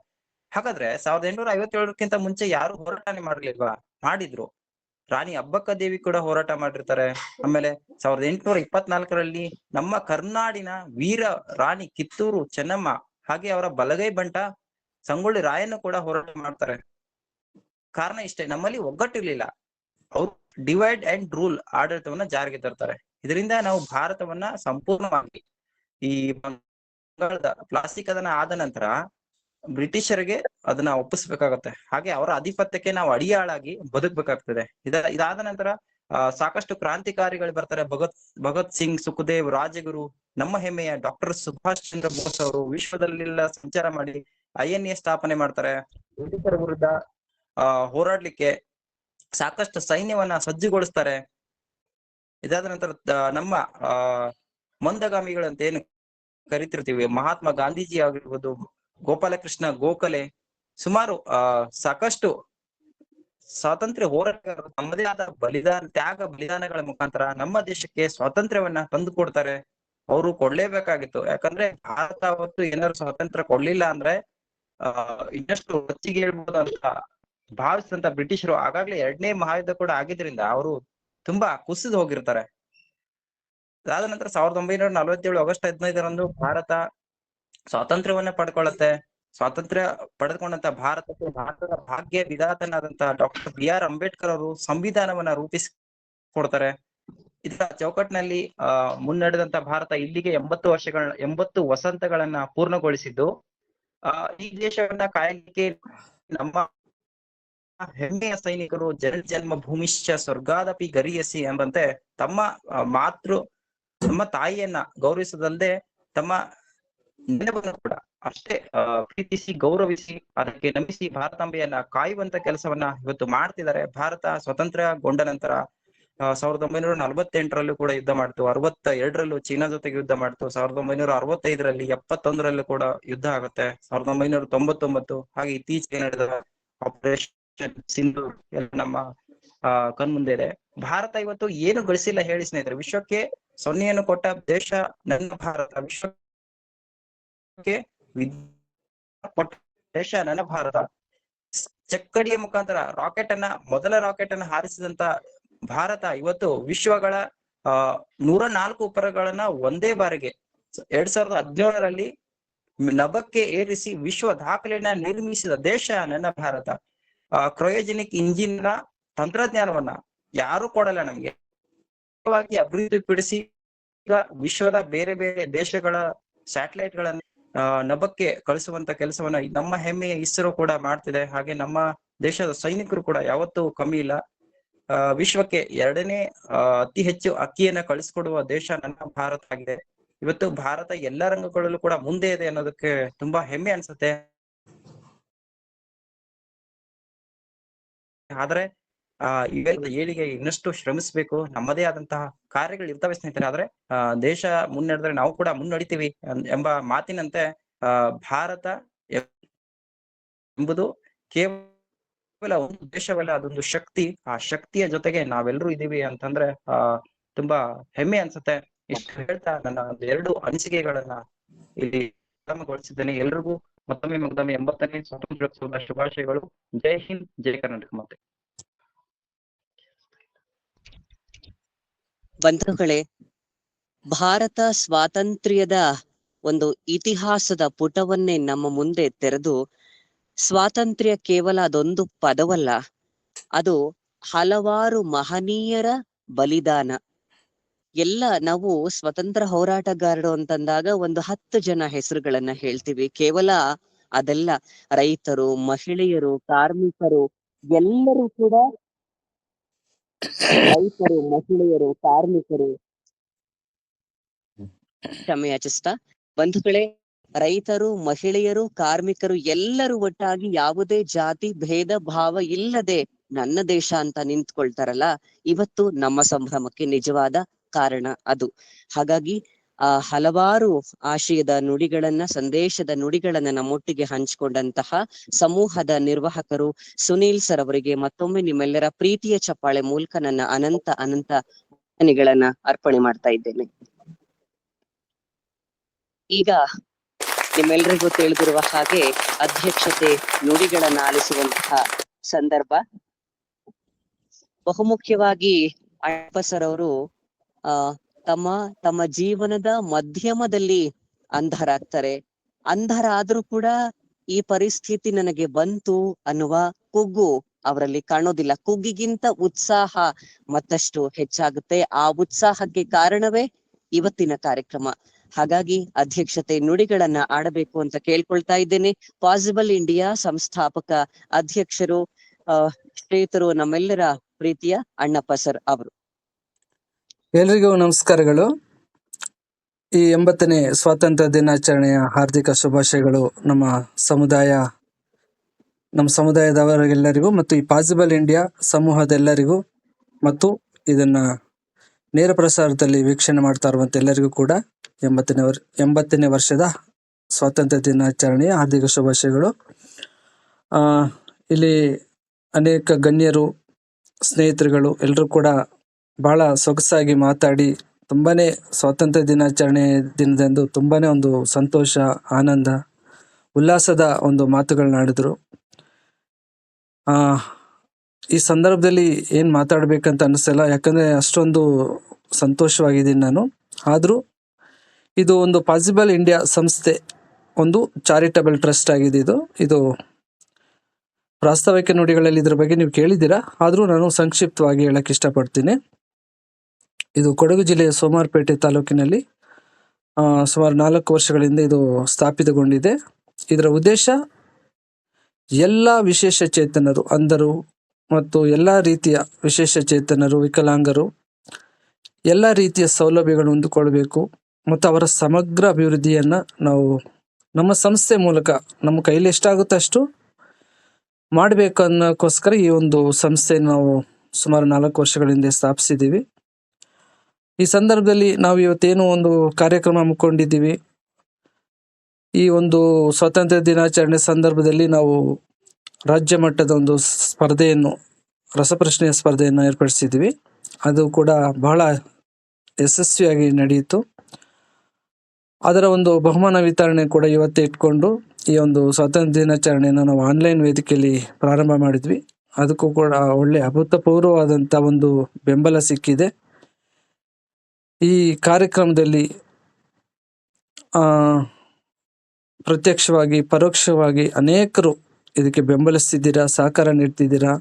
ಹಾಗಾದ್ರೆ 1857ಕ್ಕಿಂತ ಮುಂಚೆ ಯಾರು ಹೋರಾಟನೇ ಮಾಡಿರ್ಲಿಲ್ವಾ? ಮಾಡಿದ್ರು. ರಾಣಿ ಅಬ್ಬಕ್ಕ ದೇವಿ ಕೂಡ ಹೋರಾಟ ಮಾಡಿರ್ತಾರೆ. ಆಮೇಲೆ 1824ರಲ್ಲಿ ನಮ್ಮ ಕರ್ನಾಡಿನ ವೀರ ರಾಣಿ ಕಿತ್ತೂರು ಚೆನ್ನಮ್ಮ, ಹಾಗೆ ಅವರ ಬಲಗೈ ಬಂಟ ಸಂಗೊಳ್ಳಿ ರಾಯಣ್ಣ ಕೂಡ ಹೋರಾಟ ಮಾಡ್ತಾರೆ. ಕಾರಣ ಇಷ್ಟೇ, ನಮ್ಮಲ್ಲಿ ಒಗ್ಗಟ್ಟಿರ್ಲಿಲ್ಲ. ಅವ್ರು ಡಿವೈಡ್ ಅಂಡ್ ರೂಲ್ ಆಡಳಿತವನ್ನ ಜಾರಿಗೆ ತರ್ತಾರೆ. ಇದರಿಂದ ನಾವು ಭಾರತವನ್ನ ಸಂಪೂರ್ಣವಾಗಿ ಈ ಬಂಗಾಳದ ಪ್ಲಾಸ್ಟಿಕ್ ಅದನ್ನ ಆದ ನಂತರ ಬ್ರಿಟಿಷರಿಗೆ ಅದನ್ನ ಒಪ್ಪಿಸ್ಬೇಕಾಗತ್ತೆ. ಹಾಗೆ ಅವರ ಆಧಿಪತ್ಯಕ್ಕೆ ನಾವು ಅಡಿಯಾಳಾಗಿ ಬದುಕ್ಬೇಕಾಗ್ತದೆ. ಇದಾದ ನಂತರ ಸಾಕಷ್ಟು ಕ್ರಾಂತಿಕಾರಿಗಳು ಬರ್ತಾರೆ. ಭಗತ್ ಸಿಂಗ್, ಸುಖದೇವ್, ರಾಜಗುರು, ನಮ್ಮ ಹೆಮ್ಮೆಯ ಡಾಕ್ಟರ್ ಸುಭಾಷ್ ಚಂದ್ರ ಬೋಸ್ ಅವರು ವಿಶ್ವದಲ್ಲೆಲ್ಲ ಸಂಚಾರ ಮಾಡಿ INA ಸ್ಥಾಪನೆ ಮಾಡ್ತಾರೆ. ಬ್ರಿಟಿಷರ ವಿರುದ್ಧ ಹೋರಾಡ್ಲಿಕ್ಕೆ ಸಾಕಷ್ಟು ಸೈನ್ಯವನ್ನ ಸಜ್ಜುಗೊಳಿಸ್ತಾರೆ. ಇದಾದ ನಂತರ ನಮ್ಮ ಮಂದಗಾಮಿಗಳಂತ ಏನು ಕರಿತಿರ್ತೀವಿ, ಮಹಾತ್ಮ ಗಾಂಧೀಜಿ ಆಗಿರ್ಬೋದು, ಗೋಪಾಲಕೃಷ್ಣ ಗೋಖಲೆ, ಸುಮಾರು ಸಾಕಷ್ಟು ಸ್ವಾತಂತ್ರ್ಯ ಹೋರಾಟಗಾರರು ತಮ್ಮದೇ ಆದ ತ್ಯಾಗ ಬಲಿದಾನಗಳ ಮುಖಾಂತರ ನಮ್ಮ ದೇಶಕ್ಕೆ ಸ್ವಾತಂತ್ರ್ಯವನ್ನ ತಂದು ಕೊಡ್ತಾರೆ. ಅವರು ಕೊಡ್ಲೇಬೇಕಾಗಿತ್ತು. ಯಾಕಂದ್ರೆ ಭಾರತ ಅವತ್ತು ಏನಾದ್ರು ಸ್ವಾತಂತ್ರ್ಯ ಕೊಡ್ಲಿಲ್ಲ ಅಂದ್ರೆ ಇನ್ನಷ್ಟು ಹೊಚ್ಚಿಗೆ ಹೇಳ್ಬೋದು ಅಂತ ಭಾವಿಸಿದಂತ ಬ್ರಿಟಿಷರು ಆಗಾಗ್ಲೇ 2ನೇ ಮಹಾಯುದ್ಧ ಕೂಡ ಆಗಿದ್ರಿಂದ ಅವರು ತುಂಬಾ ಕುಸಿದು ಹೋಗಿರ್ತಾರೆ. ಅದಾದ ನಂತರ 1947 ಆಗಸ್ಟ್ 15ರಂದು ಭಾರತ ಸ್ವಾತಂತ್ರ್ಯವನ್ನ ಪಡ್ಕೊಳ್ಳುತ್ತೆ. ಸ್ವಾತಂತ್ರ್ಯ ಪಡೆದುಕೊಂಡಂತ ಭಾರತದ ಭಾಗ್ಯ ವಿಧಾತನಾದಂತ ಡಾಕ್ಟರ್ BR ಅಂಬೇಡ್ಕರ್ ಅವರು ಸಂವಿಧಾನವನ್ನ ರೂಪಿಸಿಕೊಡ್ತಾರೆ. ಇದರ ಚೌಕಟ್ಟಿನಲ್ಲಿ ಮುನ್ನಡೆದಂತ ಭಾರತ ಇಲ್ಲಿಗೆ 80 ವಸಂತಗಳನ್ನ ಪೂರ್ಣಗೊಳಿಸಿದ್ದು, ಈ ದೇಶವನ್ನ ಕಾಯಲಿಕ್ಕೆ ನಮ್ಮ ಹೆಮ್ಮೆಯ ಸೈನಿಕರು ಜನ್ಮ ಭೂಮಿಶ್ಚ ಸ್ವರ್ಗಾದಪಿ ಗರಿಯಸಿ ಎಂಬಂತೆ ತಮ್ಮ ತಾಯಿಯನ್ನ ಗೌರವಿಸದಲ್ಲದೆ ತಮ್ಮ ನೆನಪನ್ನು ಕೂಡ ಅಷ್ಟೇ ಪ್ರೀತಿಸಿ ಗೌರವಿಸಿ ಅದಕ್ಕೆ ನಮಿಸಿ ಭಾರತಾಂಬೆಯನ್ನ ಕಾಯುವಂತ ಕೆಲಸವನ್ನ ಇವತ್ತು ಮಾಡ್ತಿದ್ದಾರೆ. ಭಾರತ ಸ್ವತಂತ್ರಗೊಂಡ ನಂತರ 1948ರಲ್ಲೂ ಕೂಡ ಯುದ್ಧ ಮಾಡ್ತು, 62ರಲ್ಲೂ ಚೀನಾ ಜೊತೆಗೆ ಯುದ್ಧ ಮಾಡ್ತು, 1965ರಲ್ಲಿ 71ರಲ್ಲೂ ಕೂಡ ಯುದ್ಧ ಆಗುತ್ತೆ, 1999 ಹಾಗೆ ಇತ್ತೀಚೆಗೆ ನಡೆದ ಆಪರೇಷನ್ ಸಿಂಧು ಎಲ್ಲ ನಮ್ಮ ಕಣ್ಮುಂದೆ ಇದೆ. ಭಾರತ ಇವತ್ತು ಏನು ಗಳಿಸಿಲ್ಲ ಹೇಳಿ ಸ್ನೇಹಿತರೆ. ವಿಶ್ವಕ್ಕೆ ಸೊನ್ನೆಯನ್ನು ಕೊಟ್ಟ ದೇಶ ನನ್ನ ಭಾರತ, ವಿಶ್ವಕ್ಕೆ ಕೊಟ್ಟ ದೇಶ ನನ್ನ ಭಾರತ. ಚಕ್ಕಡಿಯ ಮುಖಾಂತರ ಮೊದಲ ರಾಕೆಟ್ ಅನ್ನ ಹಾರಿಸಿದಂತ ಭಾರತ ಇವತ್ತು ವಿಶ್ವಗಳ 104 ಉಪಗ್ರಹಗಳನ್ನ ಒಂದೇ ಬಾರಿಗೆ 2017ರಲ್ಲಿ ನಭಕ್ಕೆ ಏರಿಸಿ ವಿಶ್ವ ದಾಖಲೆಯನ್ನ ನಿರ್ಮಿಸಿದ ದೇಶ ನನ್ನ ಭಾರತ. ಕ್ರಯೋಜೆನಿಕ್ ಇಂಜಿನ್ ನ ತಂತ್ರಜ್ಞಾನವನ್ನ ಯಾರು ಕೊಡಲ್ಲ ನಮ್ಗೆ, ಅಭಿವೃದ್ಧಿಪಡಿಸಿ ಈಗ ವಿಶ್ವದ ಬೇರೆ ಬೇರೆ ದೇಶಗಳ ಸ್ಯಾಟಲೈಟ್ ಗಳನ್ನ ನಭಕ್ಕೆ ಕಳಿಸುವಂತ ಕೆಲಸವನ್ನ ನಮ್ಮ ಹೆಮ್ಮೆಯ ಇಸ್ರೋ ಕೂಡ ಮಾಡ್ತಿದೆ. ಹಾಗೆ ನಮ್ಮ ದೇಶದ ಸೈನಿಕರು ಕೂಡ ಯಾವತ್ತೂ ಕಮ್ಮಿ ಇಲ್ಲ. ವಿಶ್ವಕ್ಕೆ 2ನೇ ಅತಿ ಹೆಚ್ಚು ಅಕ್ಕಿಯನ್ನ ಕಳಿಸ್ಕೊಡುವ ದೇಶ ನನ್ನ ಭಾರತ ಆಗಿದೆ. ಇವತ್ತು ಭಾರತ ಎಲ್ಲ ರಂಗಗಳಲ್ಲೂ ಕೂಡ ಮುಂದೆ ಇದೆ ಅನ್ನೋದಕ್ಕೆ ತುಂಬಾ ಹೆಮ್ಮೆ ಅನ್ಸುತ್ತೆ. ಆದ್ರೆ ಇವೆಲ್ಲ ಏಳಿಗೆ ಇನ್ನಷ್ಟು ಶ್ರಮಿಸ್ಬೇಕು. ನಮ್ಮದೇ ಆದಂತಹ ಕಾರ್ಯಗಳು ಇರ್ತವೆ ಸ್ನೇಹಿತರೆ. ಆದ್ರೆ ದೇಶ ಮುನ್ನಡೆದ್ರೆ ನಾವು ಕೂಡ ಮುನ್ನಡಿತೀವಿ ಎಂಬ ಮಾತಿನಂತೆ ಭಾರತ ಎಂಬುದು ಕೇವಲ ಒಂದು ದೇಶವಲ್ಲ, ಅದೊಂದು ಶಕ್ತಿ. ಆ ಶಕ್ತಿಯ ಜೊತೆಗೆ ನಾವೆಲ್ಲರೂ ಇದೀವಿ ಅಂತಂದ್ರೆ ತುಂಬಾ ಹೆಮ್ಮೆ ಅನ್ಸುತ್ತೆ. ಇಷ್ಟು ಹೇಳ್ತಾ ನನ್ನ 2 ಅನಿಸಿಕೆಗಳನ್ನ ಇಲ್ಲಿ ಪ್ರಾರಂಭಗೊಳಿಸಿದ್ದೇನೆ. ಎಲ್ರಿಗೂ ಮತ್ತೊಮ್ಮೆ 80ನೇ ಸ್ವಾತಂತ್ರ್ಯೋತ್ಸವದ ಶುಭಾಶಯಗಳು. ಜೈ ಹಿಂದ್, ಜೈ ಕರ್ನಾಟಕ ಮಾತೆ. ಬಂಧುಗಳೇ, ಭಾರತ ಸ್ವಾತಂತ್ರ್ಯದ ಒಂದು ಇತಿಹಾಸದ ಪುಟವನ್ನೇ ನಮ್ಮ ಮುಂದೆ ತೆರೆದು, ಸ್ವಾತಂತ್ರ್ಯ ಕೇವಲ ಅದೊಂದು ಪದವಲ್ಲ, ಅದು ಹಲವಾರು ಮಹನೀಯರ ಬಲಿದಾನ. ಎಲ್ಲ ನಾವು ಸ್ವತಂತ್ರ ಹೋರಾಟಗಾರರು ಅಂತಂದಾಗ ಒಂದು 10 ಜನ ಹೆಸರುಗಳನ್ನ ಹೇಳ್ತೀವಿ. ಕೇವಲ ಅದೆಲ್ಲ ರೈತರು, ಮಹಿಳೆಯರು, ಕಾರ್ಮಿಕರು ಎಲ್ಲರೂ ಕೂಡ ಕ್ಷಮೆಯಾಚಿಸ್ತಾ ಬಂಧುಗಳೇ, ರೈತರು, ಮಹಿಳೆಯರು, ಕಾರ್ಮಿಕರು ಎಲ್ಲರೂ ಒಟ್ಟಾಗಿ ಯಾವುದೇ ಜಾತಿ ಭೇದ ಭಾವ ಇಲ್ಲದೆ ನನ್ನ ದೇಶ ಅಂತ ನಿಂತ್ಕೊಳ್ತಾರಲ್ಲ, ಇವತ್ತು ನಮ್ಮ ಸಂಭ್ರಮಕ್ಕೆ ನಿಜವಾದ ಕಾರಣ ಅದು. ಹಾಗಾಗಿ ಹಲವಾರು ಆಶಯದ ನುಡಿಗಳನ್ನ, ಸಂದೇಶದ ನುಡಿಗಳನ್ನ ನಮ್ಮೊಟ್ಟಿಗೆ ಹಂಚಿಕೊಂಡಂತಹ ಸಮೂಹದ ನಿರ್ವಾಹಕರು ಸುನೀಲ್ ಸರ್ ಅವರಿಗೆ ಮತ್ತೊಮ್ಮೆ ನಿಮ್ಮೆಲ್ಲರ ಪ್ರೀತಿಯ ಚಪ್ಪಾಳೆ ಮೂಲಕ ನನ್ನ ಅನಂತ ವಂದನೆಗಳನ್ನ ಅರ್ಪಣೆ ಮಾಡ್ತಾ ಇದ್ದೇನೆ. ಈಗ ನಿಮ್ಮೆಲ್ಲರಿಗೂ ತಿಳಿದಿರುವ ಹಾಗೆ ಅಧ್ಯಕ್ಷತೆ ನುಡಿಗಳನ್ನ ಆಲಿಸುವಂತಹ ಸಂದರ್ಭ. ಬಹುಮುಖ್ಯವಾಗಿ ಅಯ್ಯಪ್ಪ ಸರ್ ಅವರು ತಮ್ಮ ಜೀವನದ ಮಧ್ಯಮದಲ್ಲಿ ಅಂಧರಾಗ್ತಾರೆ. ಅಂಧರಾದ್ರೂ ಕೂಡ ಈ ಪರಿಸ್ಥಿತಿ ನನಗೆ ಬಂತು ಅನ್ನುವ ಕುಗ್ಗು ಅವರಲ್ಲಿ ಕಾಣೋದಿಲ್ಲ. ಕುಗ್ಗಿಗಿಂತ ಉತ್ಸಾಹ ಮತ್ತಷ್ಟು ಹೆಚ್ಚಾಗುತ್ತೆ. ಆ ಉತ್ಸಾಹಕ್ಕೆ ಕಾರಣವೇ ಇವತ್ತಿನ ಕಾರ್ಯಕ್ರಮ. ಹಾಗಾಗಿ ಅಧ್ಯಕ್ಷತೆ ನುಡಿಗಳನ್ನ ಆಡಬೇಕು ಅಂತ ಕೇಳ್ಕೊಳ್ತಾ ಇದ್ದೇನೆ. ಪಾಸಿಬಲ್ ಇಂಡಿಯಾ ಸಂಸ್ಥಾಪಕ ಅಧ್ಯಕ್ಷರು ಶ್ರೀಯುತರು ನಮ್ಮೆಲ್ಲರ ಪ್ರೀತಿಯ ಅಣ್ಣಪ್ಪ ಸರ್ ಅವರು. ಎಲ್ರಿಗೂ ನಮಸ್ಕಾರಗಳು. ಈ 80ನೇ ಸ್ವಾತಂತ್ರ್ಯ ದಿನಾಚರಣೆಯ ಹಾರ್ದಿಕ ಶುಭಾಶಯಗಳು ನಮ್ಮ ಸಮುದಾಯದವರಿಗೆಲ್ಲರಿಗೂ ಮತ್ತು ಈ ಪಾಸಿಬಲ್ ಇಂಡಿಯಾ ಸಮೂಹದೆಲ್ಲರಿಗೂ ಮತ್ತು ಇದನ್ನ ನೇರ ಪ್ರಸಾರದಲ್ಲಿ ವೀಕ್ಷಣೆ ಮಾಡ್ತಾ ಇರುವಂತ ಎಲ್ಲರಿಗೂ ಕೂಡ 80ನೇ ವರ್ಷದ ಸ್ವಾತಂತ್ರ್ಯ ದಿನಾಚರಣೆಯ ಹಾರ್ದಿಕ ಶುಭಾಶಯಗಳು. ಇಲ್ಲಿ ಅನೇಕ ಗಣ್ಯರು, ಸ್ನೇಹಿತರುಗಳು ಎಲ್ಲರೂ ಕೂಡ ಬಹಳ ಸೊಗಸಾಗಿ ಮಾತಾಡಿ ತುಂಬಾನೇ ಸ್ವಾತಂತ್ರ್ಯ ದಿನಾಚರಣೆ ದಿನದಂದು ತುಂಬಾನೇ ಒಂದು ಸಂತೋಷ, ಆನಂದ, ಉಲ್ಲಾಸದ ಒಂದು ಮಾತುಗಳನ್ನಾಡಿದ್ರು. ಈ ಸಂದರ್ಭದಲ್ಲಿ ಏನ್ ಮಾತಾಡ್ಬೇಕಂತ ಅನಿಸಲ್ಲ, ಯಾಕಂದ್ರೆ ಅಷ್ಟೊಂದು ಸಂತೋಷವಾಗಿದ್ದೀನಿ ನಾನು. ಆದ್ರೂ ಇದು ಒಂದು ಪಾಸಿಬಲ್ ಇಂಡಿಯಾ ಸಂಸ್ಥೆ, ಒಂದು ಚಾರಿಟಬಲ್ ಟ್ರಸ್ಟ್ ಆಗಿದೆ. ಇದು ಪ್ರಾಸ್ತಾವಿಕ ನುಡಿಗಳಲ್ಲಿ ಇದ್ರ ಬಗ್ಗೆ ನೀವು ಕೇಳಿದ್ದೀರಾ, ಆದ್ರೂ ನಾನು ಸಂಕ್ಷಿಪ್ತವಾಗಿ ಹೇಳಕ್ ಇಷ್ಟಪಡ್ತೀನಿ. ಇದು ಕೊಡಗು ಜಿಲ್ಲೆಯ ಸೋಮವಾರಪೇಟೆ ತಾಲೂಕಿನಲ್ಲಿ ಸುಮಾರು 4 ವರ್ಷಗಳಿಂದ ಇದು ಸ್ಥಾಪಿತಗೊಂಡಿದೆ. ಇದರ ಉದ್ದೇಶ ಎಲ್ಲ ವಿಶೇಷ ಚೇತನರು, ಅಂಧರು ಮತ್ತು ಎಲ್ಲ ರೀತಿಯ ವಿಶೇಷ ಚೇತನರು, ವಿಕಲಾಂಗರು ಎಲ್ಲ ರೀತಿಯ ಸೌಲಭ್ಯಗಳನ್ನು ಹೊಂದಿಕೊಳ್ಬೇಕು ಮತ್ತು ಅವರ ಸಮಗ್ರ ಅಭಿವೃದ್ಧಿಯನ್ನ ನಾವು ನಮ್ಮ ಸಂಸ್ಥೆ ಮೂಲಕ ನಮ್ಮ ಕೈಲಿ ಎಷ್ಟಾಗುತ್ತೋ ಅಷ್ಟು ಮಾಡಬೇಕು ಅನ್ನೋಕ್ಕೋಸ್ಕರ ಈ ಒಂದು ಸಂಸ್ಥೆ ನಾವು ಸುಮಾರು 4 ವರ್ಷಗಳಿಂದ ಸ್ಥಾಪಿಸಿದ್ದೀವಿ. ಈ ಸಂದರ್ಭದಲ್ಲಿ ನಾವು ಇವತ್ತೇನು ಒಂದು ಕಾರ್ಯಕ್ರಮ ಹಮ್ಮಿಕೊಂಡಿದ್ದೀವಿ. ಈ ಒಂದು ಸ್ವಾತಂತ್ರ್ಯ ದಿನಾಚರಣೆ ಸಂದರ್ಭದಲ್ಲಿ ನಾವು ರಾಜ್ಯ ಮಟ್ಟದ ಒಂದು ಸ್ಪರ್ಧೆಯನ್ನು, ರಸಪ್ರಶ್ನೆಯ ಸ್ಪರ್ಧೆಯನ್ನು ಏರ್ಪಡಿಸಿದ್ವಿ. ಅದು ಕೂಡ ಬಹಳ ಯಶಸ್ವಿಯಾಗಿ ನಡೆಯಿತು. ಅದರ ಒಂದು ಬಹುಮಾನ ವಿತರಣೆ ಕೂಡ ಇವತ್ತೇ ಇಟ್ಕೊಂಡು ಈ ಒಂದು ಸ್ವಾತಂತ್ರ್ಯ ದಿನಾಚರಣೆಯನ್ನು ನಾವು ಆನ್ಲೈನ್ ವೇದಿಕೆಯಲ್ಲಿ ಪ್ರಾರಂಭ ಮಾಡಿದ್ವಿ. ಅದಕ್ಕೂ ಕೂಡ ಒಳ್ಳೆ ಅಭೂತಪೂರ್ವವಾದಂಥ ಒಂದು ಬೆಂಬಲ ಸಿಕ್ಕಿದೆ. ಈ ಕಾರ್ಯಕ್ರಮದಲ್ಲಿ ಪ್ರತ್ಯಕ್ಷವಾಗಿ, ಪರೋಕ್ಷವಾಗಿ ಅನೇಕರು ಇದಕ್ಕೆ ಬೆಂಬಲಿಸ್ತಿದ್ದೀರಾ, ಸಹಕಾರ ನೀಡ್ತಿದ್ದೀರಾ.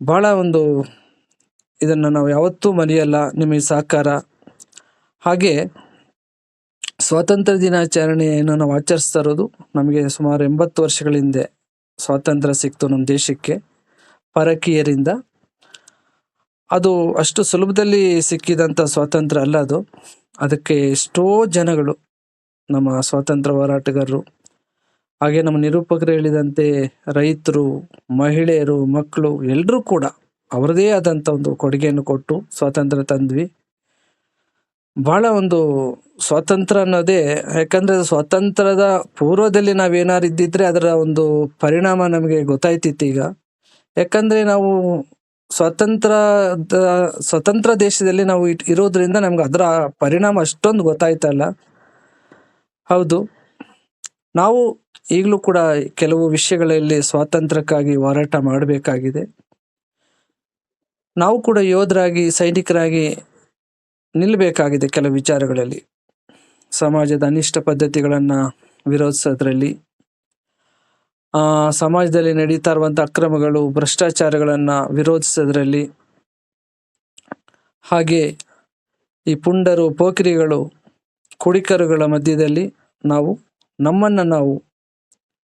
ಬಹಳ ಒಂದು ಇದನ್ನು ನಾವು ಯಾವತ್ತೂ ಮರೆಯಲ್ಲ, ನಿಮ್ಮ ಸಹಕಾರ. ಹಾಗೆ ಸ್ವಾತಂತ್ರ್ಯ ದಿನಾಚರಣೆಯನ್ನು ನಾವು ಆಚರಿಸ್ತಾ ಇರೋದು, ನಮಗೆ ಸುಮಾರು 80 ವರ್ಷಗಳ ಹಿಂದೆ ಸ್ವಾತಂತ್ರ್ಯ ಸಿಕ್ತು ನಮ್ಮ ದೇಶಕ್ಕೆ ಪರಕೀಯರಿಂದ. ಅದು ಅಷ್ಟು ಸುಲಭದಲ್ಲಿ ಸಿಕ್ಕಿದಂಥ ಸ್ವಾತಂತ್ರ್ಯ ಅಲ್ಲ ಅದು. ಅದಕ್ಕೆ ಎಷ್ಟೋ ಜನಗಳು, ನಮ್ಮ ಸ್ವಾತಂತ್ರ್ಯ ಹೋರಾಟಗಾರರು, ಹಾಗೆ ನಮ್ಮ ನಿರೂಪಕರು ಹೇಳಿದಂತೆ ರೈತರು, ಮಹಿಳೆಯರು, ಮಕ್ಕಳು ಎಲ್ಲರೂ ಕೂಡ ಅವರದೇ ಆದಂಥ ಒಂದು ಕೊಡುಗೆಯನ್ನು ಕೊಟ್ಟು ಸ್ವಾತಂತ್ರ್ಯ ತಂದ್ವಿ. ಬಹಳ ಒಂದು ಸ್ವಾತಂತ್ರ್ಯ ಅನ್ನೋದೇ, ಯಾಕಂದ್ರೆ ಸ್ವಾತಂತ್ರ್ಯದ ಪೂರ್ವದಲ್ಲಿ ನಾವೇನಾರು ಇದ್ದಿದ್ರೆ ಅದರ ಒಂದು ಪರಿಣಾಮ ನಮಗೆ ಗೊತ್ತಾಯ್ತಿತ್ತು. ಈಗ ಯಾಕಂದ್ರೆ ನಾವು ಸ್ವತಂತ್ರ ದೇಶದಲ್ಲಿ ನಾವು ಇರೋದ್ರಿಂದ ನಮ್ಗೆ ಅದರ ಪರಿಣಾಮ ಅಷ್ಟೊಂದು ಗೊತ್ತಾಯ್ತಲ್ಲ. ಹೌದು, ನಾವು ಈಗಲೂ ಕೂಡ ಕೆಲವು ವಿಷಯಗಳಲ್ಲಿ ಸ್ವಾತಂತ್ರ್ಯಕ್ಕಾಗಿ ಹೋರಾಟ ಮಾಡಬೇಕಾಗಿದೆ. ನಾವು ಕೂಡ ಯೋಧರಾಗಿ, ಸೈನಿಕರಾಗಿ ನಿಲ್ಲಬೇಕಾಗಿದೆ. ಕೆಲವು ವಿಚಾರಗಳಲ್ಲಿ ಸಮಾಜದ ಅನಿಷ್ಟ ಪದ್ಧತಿಗಳನ್ನು ವಿರೋಧಿಸೋದ್ರಲ್ಲಿ, ಸಮಾಜದಲ್ಲಿ ನಡೀತಾ ಇರುವಂಥ ಅಕ್ರಮಗಳು, ಭ್ರಷ್ಟಾಚಾರಗಳನ್ನು ವಿರೋಧಿಸೋದ್ರಲ್ಲಿ, ಹಾಗೆ ಈ ಪುಂಡರು, ಪೋಖ್ರಿಗಳು, ಕುಡಿಕರುಗಳ ಮಧ್ಯದಲ್ಲಿ ನಮ್ಮನ್ನು ನಾವು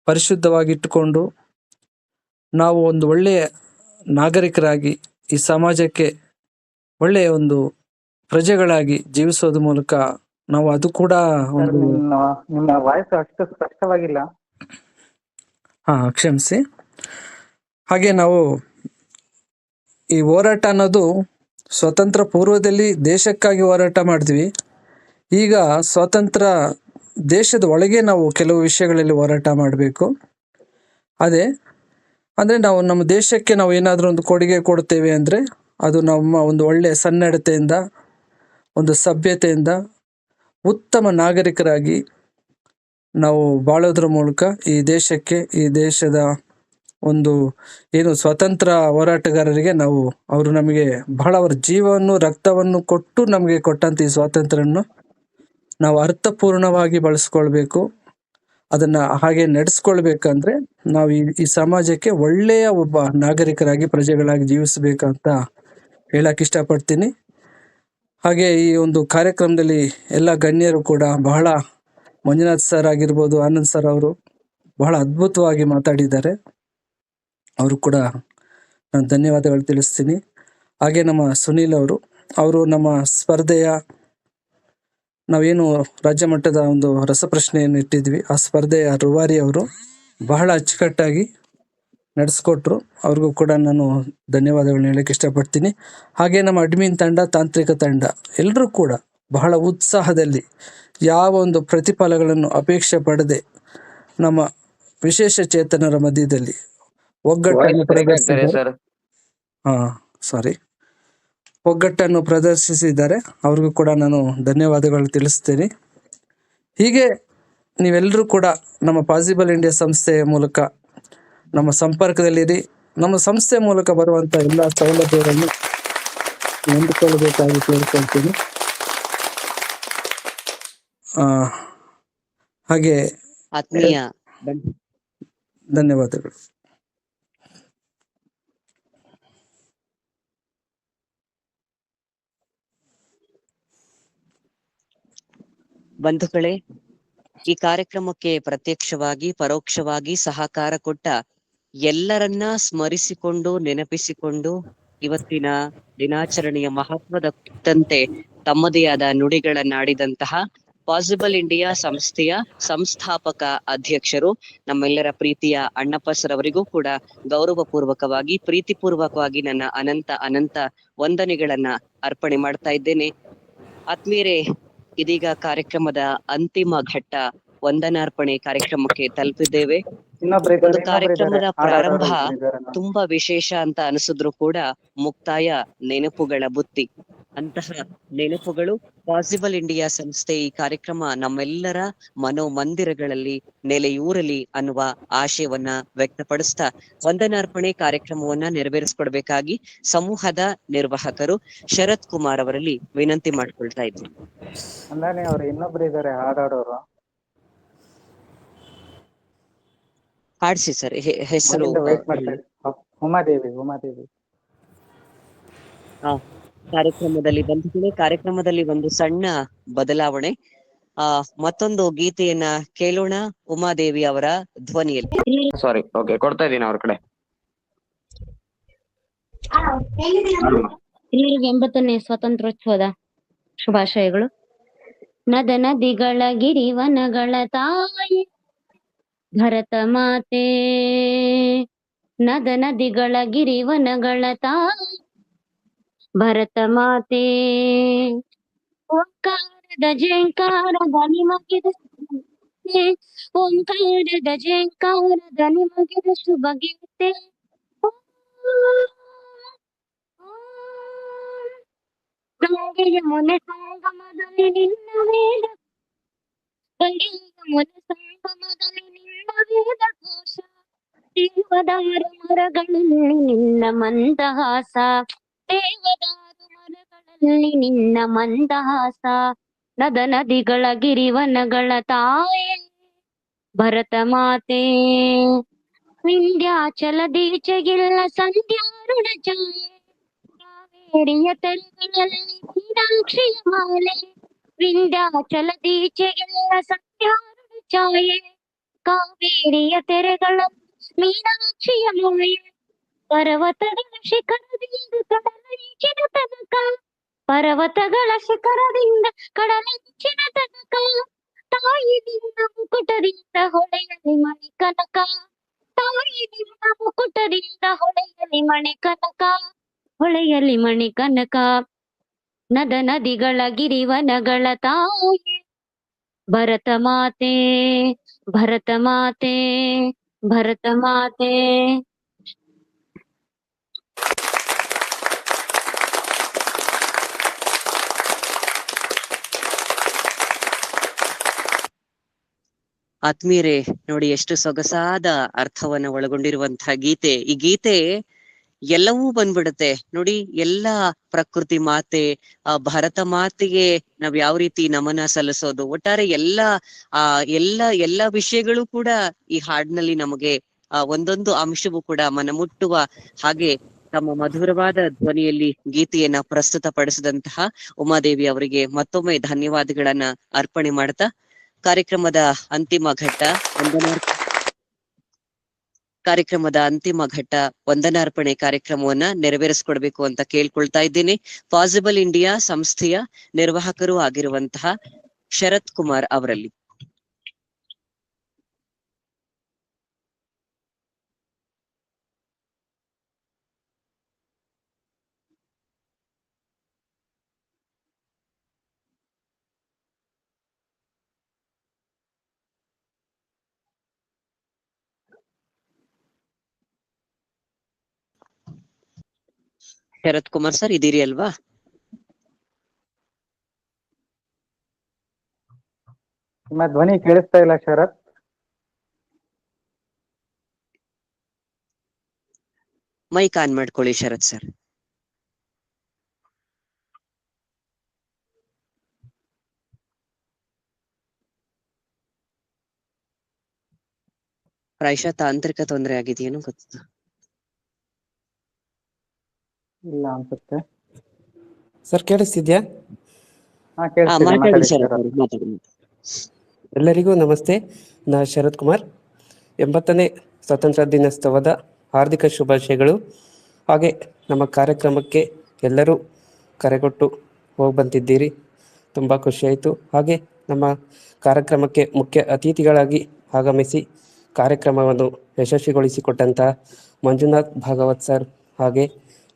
ಪರಿಶುದ್ಧವಾಗಿಟ್ಟುಕೊಂಡು ನಾವು ಒಂದು ಒಳ್ಳೆಯ ನಾಗರಿಕರಾಗಿ ಈ ಸಮಾಜಕ್ಕೆ ಒಳ್ಳೆಯ ಒಂದು ಪ್ರಜೆಗಳಾಗಿ ಜೀವಿಸೋದ್ರ ಮೂಲಕ ನಾವು ಅದು ಕೂಡ ಒಂದು ನಿಮ್ಮ ವಾಯ್ಸ್ ಅಷ್ಟು ಸ್ಪಷ್ಟವಾಗಿಲ್ಲ. ಕ್ಷಮಿಸಿ. ಹಾಗೆ ನಾವು ಈ ಹೋರಾಟ ಅನ್ನೋದು ಸ್ವತಂತ್ರ ಪೂರ್ವದಲ್ಲಿ ದೇಶಕ್ಕಾಗಿ ಹೋರಾಟ ಮಾಡಿದ್ವಿ. ಈಗ ಸ್ವಾತಂತ್ರ್ಯ ದೇಶದ ಒಳಗೆ ನಾವು ಕೆಲವು ವಿಷಯಗಳಲ್ಲಿ ಹೋರಾಟ ಮಾಡಬೇಕು. ಅದೇ ಅಂದರೆ ನಾವು ನಮ್ಮ ದೇಶಕ್ಕೆ ನಾವು ಏನಾದರೂ ಒಂದು ಕೊಡುಗೆ ಕೊಡ್ತೇವೆ ಅಂದರೆ ಅದು ನಮ್ಮ ಒಂದು ಒಳ್ಳೆಯ ಸನ್ನಡತೆಯಿಂದ, ಒಂದು ಸಭ್ಯತೆಯಿಂದ ಉತ್ತಮ ನಾಗರಿಕರಾಗಿ ನಾವು ಬಾಳೋದ್ರ ಮೂಲಕ ಈ ದೇಶಕ್ಕೆ, ಈ ದೇಶದ ಒಂದು ಏನು ಸ್ವಾತಂತ್ರ್ಯ ಹೋರಾಟಗಾರರಿಗೆ ಅವರು ನಮಗೆ ಬಹಳ ಅವರ ಜೀವವನ್ನು, ರಕ್ತವನ್ನು ಕೊಟ್ಟು ನಮಗೆ ಕೊಟ್ಟಂತ ಈ ಸ್ವಾತಂತ್ರ್ಯವನ್ನು ನಾವು ಅರ್ಥಪೂರ್ಣವಾಗಿ ಬಳಸ್ಕೊಳ್ಬೇಕು. ಅದನ್ನ ಹಾಗೆ ನಡೆಸ್ಕೊಳ್ಬೇಕಂದ್ರೆ ನಾವು ಈ ಸಮಾಜಕ್ಕೆ ಒಳ್ಳೆಯ ಒಬ್ಬ ನಾಗರಿಕರಾಗಿ, ಪ್ರಜೆಗಳಾಗಿ ಜೀವಿಸಬೇಕಂತ ಹೇಳಕ್ ಇಷ್ಟಪಡ್ತೀನಿ. ಹಾಗೆ ಈ ಒಂದು ಕಾರ್ಯಕ್ರಮದಲ್ಲಿ ಎಲ್ಲ ಗಣ್ಯರು ಕೂಡ ಬಹಳ, ಮಂಜುನಾಥ್ ಸರ್ ಆಗಿರ್ಬೋದು, ಆನಂದ್ ಸರ್ ಅವರು ಬಹಳ ಅದ್ಭುತವಾಗಿ ಮಾತಾಡಿದ್ದಾರೆ. ಅವರು ಕೂಡ ನಾನು ಧನ್ಯವಾದಗಳು ತಿಳಿಸ್ತೀನಿ. ಹಾಗೆ ನಮ್ಮ ಸುನೀಲ್ ಅವರು ನಮ್ಮ ಸ್ಪರ್ಧೆಯ, ನಾವೇನು ರಾಜ್ಯ ಮಟ್ಟದ ಒಂದು ರಸಪ್ರಶ್ನೆಯನ್ನು ಇಟ್ಟಿದ್ವಿ, ಆ ಸ್ಪರ್ಧೆಯ ರೂವಾರಿ ಅವರು ಬಹಳ ಅಚ್ಚುಕಟ್ಟಾಗಿ ನಡೆಸ್ಕೊಟ್ರು. ಅವ್ರಿಗೂ ಕೂಡ ನಾನು ಧನ್ಯವಾದಗಳನ್ನ ಹೇಳಕ್ಕೆ ಇಷ್ಟಪಡ್ತೀನಿ. ಹಾಗೆ ನಮ್ಮ ಅಡ್ಮಿನ್ ತಂಡ, ತಾಂತ್ರಿಕ ತಂಡ ಎಲ್ಲರೂ ಕೂಡ ಬಹಳ ಉತ್ಸಾಹದಲ್ಲಿ, ಯಾವ ಒಂದು ಪ್ರತಿಫಲಗಳನ್ನು ಅಪೇಕ್ಷೆ ಪಡದೆ ನಮ್ಮ ವಿಶೇಷ ಚೇತನರ ಮಧ್ಯದಲ್ಲಿ ಒಗ್ಗಟ್ಟನ್ನು ಪ್ರದರ್ಶಿಸಿದ್ದಾರೆ. ಒಗ್ಗಟ್ಟನ್ನು ಪ್ರದರ್ಶಿಸಿದ್ದಾರೆ. ಅವ್ರಿಗೂ ಕೂಡ ನಾನು ಧನ್ಯವಾದಗಳು ತಿಳಿಸ್ತೇನೆ. ಹೀಗೆ ನೀವೆಲ್ಲರೂ ಕೂಡ ನಮ್ಮ ಪಾಸಿಬಲ್ ಇಂಡಿಯಾ ಸಂಸ್ಥೆಯ ಮೂಲಕ ನಮ್ಮ ಸಂಪರ್ಕದಲ್ಲಿರಿ. ನಮ್ಮ ಸಂಸ್ಥೆ ಮೂಲಕ ಬರುವಂಥ ಎಲ್ಲ ಸೌಲಭ್ಯಗಳನ್ನು ಹೊಂದಿಕೊಳ್ಳಬೇಕಾಗಿ ಕೇಳಿಕೊಳ್ತೀನಿ. ಹಾಗೆ ಆತ್ಮೀಯ ಧನ್ಯವಾದಗಳು. ಬಂಧುಗಳೇ, ಈ ಕಾರ್ಯಕ್ರಮಕ್ಕೆ ಪ್ರತ್ಯಕ್ಷವಾಗಿ ಪರೋಕ್ಷವಾಗಿ ಸಹಕಾರ ಕೊಟ್ಟ ಎಲ್ಲರನ್ನ ಸ್ಮರಿಸಿಕೊಂಡು ನೆನಪಿಸಿಕೊಂಡು ಇವತ್ತಿನ ದಿನಾಚರಣೆಯ ಮಹತ್ವದ ಕುರಿತಂತೆ ತಮ್ಮದೇ ಆದ ನುಡಿಗಳನ್ನಾಡಿದಂತಹ ಪಾಸಿಬಲ್ ಇಂಡಿಯಾ ಸಂಸ್ಥೆಯ ಸಂಸ್ಥಾಪಕ ಅಧ್ಯಕ್ಷರು ನಮ್ಮೆಲ್ಲರ ಪ್ರೀತಿಯ ಅಣ್ಣಪ್ಪ ಸರ್ ಅವರಿಗೂ ಕೂಡ ಗೌರವಪೂರ್ವಕವಾಗಿ, ಪ್ರೀತಿಪೂರ್ವಕವಾಗಿ ನನ್ನ ಅನಂತ ವಂದನೆಗಳನ್ನ ಅರ್ಪಣೆ ಮಾಡ್ತಾ ಇದ್ದೇನೆ. ಆತ್ಮೀಯರೇ, ಇದೀಗ ಕಾರ್ಯಕ್ರಮದ ಅಂತಿಮ ಘಟ್ಟ ವಂದನಾರ್ಪಣೆ ಕಾರ್ಯಕ್ರಮಕ್ಕೆ ತಲುಪಿದ್ದೇವೆ. ಒಂದು ಕಾರ್ಯಕ್ರಮದ ಪ್ರಾರಂಭ ತುಂಬಾ ವಿಶೇಷ ಅಂತ ಅನಿಸಿದ್ರು ಕೂಡ ಮುಕ್ತಾಯ ನೆನಪುಗಳ ಬುತ್ತಿ. ಅಂತಹ ನೆನಪುಗಳು ಪಾಸಿಬಲ್ ಇಂಡಿಯಾ ಸಂಸ್ಥೆ ಈ ಕಾರ್ಯಕ್ರಮ ನಮ್ಮೆಲ್ಲರ ಮನೋಮಂದಿರಗಳಲ್ಲಿ ನೆಲೆಯೂರಲಿ ಅನ್ನುವ ಆಶಯವನ್ನ ವ್ಯಕ್ತಪಡಿಸ್ತಾ ವಂದನಾರ್ಪಣೆ ಕಾರ್ಯಕ್ರಮವನ್ನ ನೆರವೇರಿಸಿಕೊಡ್ಬೇಕಾಗಿ ಸಮೂಹದ ನಿರ್ವಾಹಕರು ಶರತ್ ಕುಮಾರ್ ಅವರಲ್ಲಿ ವಿನಂತಿ ಮಾಡ್ಕೊಳ್ತಾ ಇದ್ದೀನಿ. ಅಂದಾನೆ ಅವ್ರು ಇನ್ನೊಬ್ರು ಇದಾರೆ ಹಾಡಾಡೋರು. ಹಾಡ್ಸಿ ಸರ್, ಹೆಸರು. ಉಮಾದೇವಿ. ಕಾರ್ಯಕ್ರಮದಲ್ಲಿ ಒಂದು ಸಣ್ಣ ಬದಲಾವಣೆ. ಮತ್ತೊಂದು ಗೀತೆಯನ್ನ ಕೇಳೋಣ ಉಮಾದೇವಿ ಅವರ ಧ್ವನಿಯಲ್ಲಿ. ಸಾರಿ, ಓಕೆ, ಕೊಡ್ತಾ ಇದ್ದೀನಿ ಅವ್ರ ಕಡೆ. ಎಲ್ಲರಿಗೂ 80ನೇ ಸ್ವಾತಂತ್ರ್ಯೋತ್ಸವದ ಶುಭಾಶಯಗಳು. ನದ ನದಿಗಳ ಗಿರಿವನಗಳ ತಾಯಿ ಭರತ ಮಾತೆ, ನದ ನದಿಗಳ ಗಿರಿವನಗಳ ತಾಯಿ ಭರತ ಮಾತೆ, ಓಂಕಾರದ ಜೇಂಕಾರದ ನಿಮಗಿದ ಓಂಕಾರದ ಜೇಂಕಾರದ ನಿಮಗಿದ ಶುಭ ಗೀತೆ. ಗಂಗೆಯ ಮುನೆ ಸಂಗಮದಲ್ಲಿ ನಿನ್ನ ವೇದ, ಗಂಗೆಯ ಮುನೆ ಸಂಗಮದಲ್ಲಿ ನಿನ್ನ ವೇದ ಘೋಷ, ದೇವದಾರು ಮರಗಳಲ್ಲಿ ನಿನ್ನ ಮಂದಹಾಸ, ದೇವದಾರು ಮರಗಳಲ್ಲಿ ನಿನ್ನ ಮಂದಹಾಸ, ನದ ನದಿಗಳ ಗಿರಿವನಗಳ ತಾಯೇ ಭರತ ಮಾತೆ, ವಿಂಧ್ಯಾಚಲದೀಚೆಗಿಲ್ಲ ಸಂಧ್ಯಾರುಣ ಛಾಯೆ, ಕಾವೇರಿಯ ತೆರೆಗಳಲ್ಲಿ ಮೀನಾಕ್ಷಿಯ ಮಾಲೆ, ವಿಂಧ್ಯಾಚಲದೀಚೆಗಿಲ್ಲ ಸಂಧ್ಯಾರುಣ ಛಾಯೆ, ಕಾವೇರಿಯ ತೆರೆಗಳ ಮೀನಾಕ್ಷಿಯ ಮಾಯೆ, ಪರ್ವತಗಳ ಶಿಖರದಿಂದ ಕಡಲಂಚಿನ ತನಕ, ಪರ್ವತಗಳ ಶಿಖರದಿಂದ ಕಡಲಂಚಿನ ತನಕ, ತಾಯಿ ನಿನ್ನ ಮುಕುಟದಿಂದ ಹೊಳೆಯಲಿ ಮಣಿ ಕನಕ, ತಾಯಿ ನಿನ್ನ ಮುಕುಟದಿಂದ ಹೊಳೆಯಲಿ ಮಣಿ ಕನಕ, ಹೊಳೆಯಲಿ ಮಣಿ ಕನಕ, ನದ ನದಿಗಳ ಗಿರಿವನಗಳ ತಾಯಿ ಭರತ ಮಾತೆ, ಭರತ ಮಾತೆ, ಭರತ ಮಾತೆ. ಆತ್ಮೀಯರೇ, ನೋಡಿ ಎಷ್ಟು ಸೊಗಸಾದ ಅರ್ಥವನ್ನ ಒಳಗೊಂಡಿರುವಂತಹ ಗೀತೆ. ಈ ಗೀತೆ ಎಲ್ಲವೂ ಬಂದ್ಬಿಡುತ್ತೆ ನೋಡಿ. ಎಲ್ಲ ಪ್ರಕೃತಿ ಮಾತೆ, ಭರತ ಮಾತೆಗೆ ನಾವ್ ಯಾವ ರೀತಿ ನಮನ ಸಲ್ಲಿಸೋದು, ಒಟ್ಟಾರೆ ಎಲ್ಲ ವಿಷಯಗಳು ಕೂಡ ಈ ಹಾಡಿನಲ್ಲಿ ನಮಗೆ ಒಂದೊಂದು ಅಂಶವೂ ಕೂಡ ಮನಮುಟ್ಟುವ ಹಾಗೆ ತಮ್ಮ ಮಧುರವಾದ ಧ್ವನಿಯಲ್ಲಿ ಗೀತೆಯನ್ನ ಪ್ರಸ್ತುತಪಡಿಸಿದಂತಹ ಉಮಾದೇವಿ ಅವರಿಗೆ ಮತ್ತೊಮ್ಮೆ ಧನ್ಯವಾದಗಳನ್ನ ಅರ್ಪಣೆ ಮಾಡ್ತಾ ಕಾರ್ಯಕ್ರಮದ ಅಂತಿಮ ಘಟ್ಟ ವಂದನಾರ್ಪಣೆ ಕಾರ್ಯಕ್ರಮವನ್ನ ನೆರವೇರಿಸಿಕೊಡ್ಬೇಕು ಅಂತ ಕೇಳ್ಕೊಳ್ತಾ ಇದ್ದೀನಿ. ಪಾಸಿಬಲ್ ಇಂಡಿಯಾ ಸಂಸ್ಥೆಯ ನಿರ್ವಾಹಕರು ಆಗಿರುವಂತಹ ಶರತ್ ಕುಮಾರ್ ಅವರಲ್ಲಿ. ಶರತ್ ಕುಮಾರ್ ಸರ್ ಇದೀರಿ ಅಲ್ವಾ? ನಿಮ್ಮ ಧ್ವನಿ ಕೇಳಿಸ್ತಾ ಇಲ್ಲ ಶರತ್. ಮೈಕ್ ಆನ್ ಮಾಡ್ಕೊಳ್ಳಿ ಶರತ್ ಸರ್. ಪ್ರಾಯಶಃ ತಾಂತ್ರಿಕ ತೊಂದರೆ ಆಗಿದೆಯೇನೋ ಗೊತ್ತ. ಇಲ್ಲ ಅನ್ಸುತ್ತೆ. ಸರ್ ಕೇಳಿಸ್ತಿದ್ಯಾ? ಮಾತಾಡಿ ಶರತ್ ಅವರು, ಮಾತಾಡಿ. ಎಲ್ಲರಿಗೂ ನಮಸ್ತೆ. ನಾ ಶರತ್ ಕುಮಾರ್. 80ನೇ ಸ್ವಾತಂತ್ರ್ಯ ದಿನೋತ್ಸವದ ಹಾರ್ದಿಕ ಶುಭಾಶಯಗಳು. ಹಾಗೆ ನಮ್ಮ ಕಾರ್ಯಕ್ರಮಕ್ಕೆ ಎಲ್ಲರೂ ಕರೆಗೊಟ್ಟು ಹೋಗಿ ಬಂದಿದ್ದೀರಿ, ತುಂಬ ಖುಷಿಯಾಯಿತು. ಹಾಗೆ ನಮ್ಮ ಕಾರ್ಯಕ್ರಮಕ್ಕೆ ಮುಖ್ಯ ಅತಿಥಿಗಳಾಗಿ ಆಗಮಿಸಿ ಕಾರ್ಯಕ್ರಮವನ್ನು ಯಶಸ್ವಿಗೊಳಿಸಿಕೊಟ್ಟಂತಹ ಮಂಜುನಾಥ್ ಭಾಗವತ್ ಸರ್ ಹಾಗೆ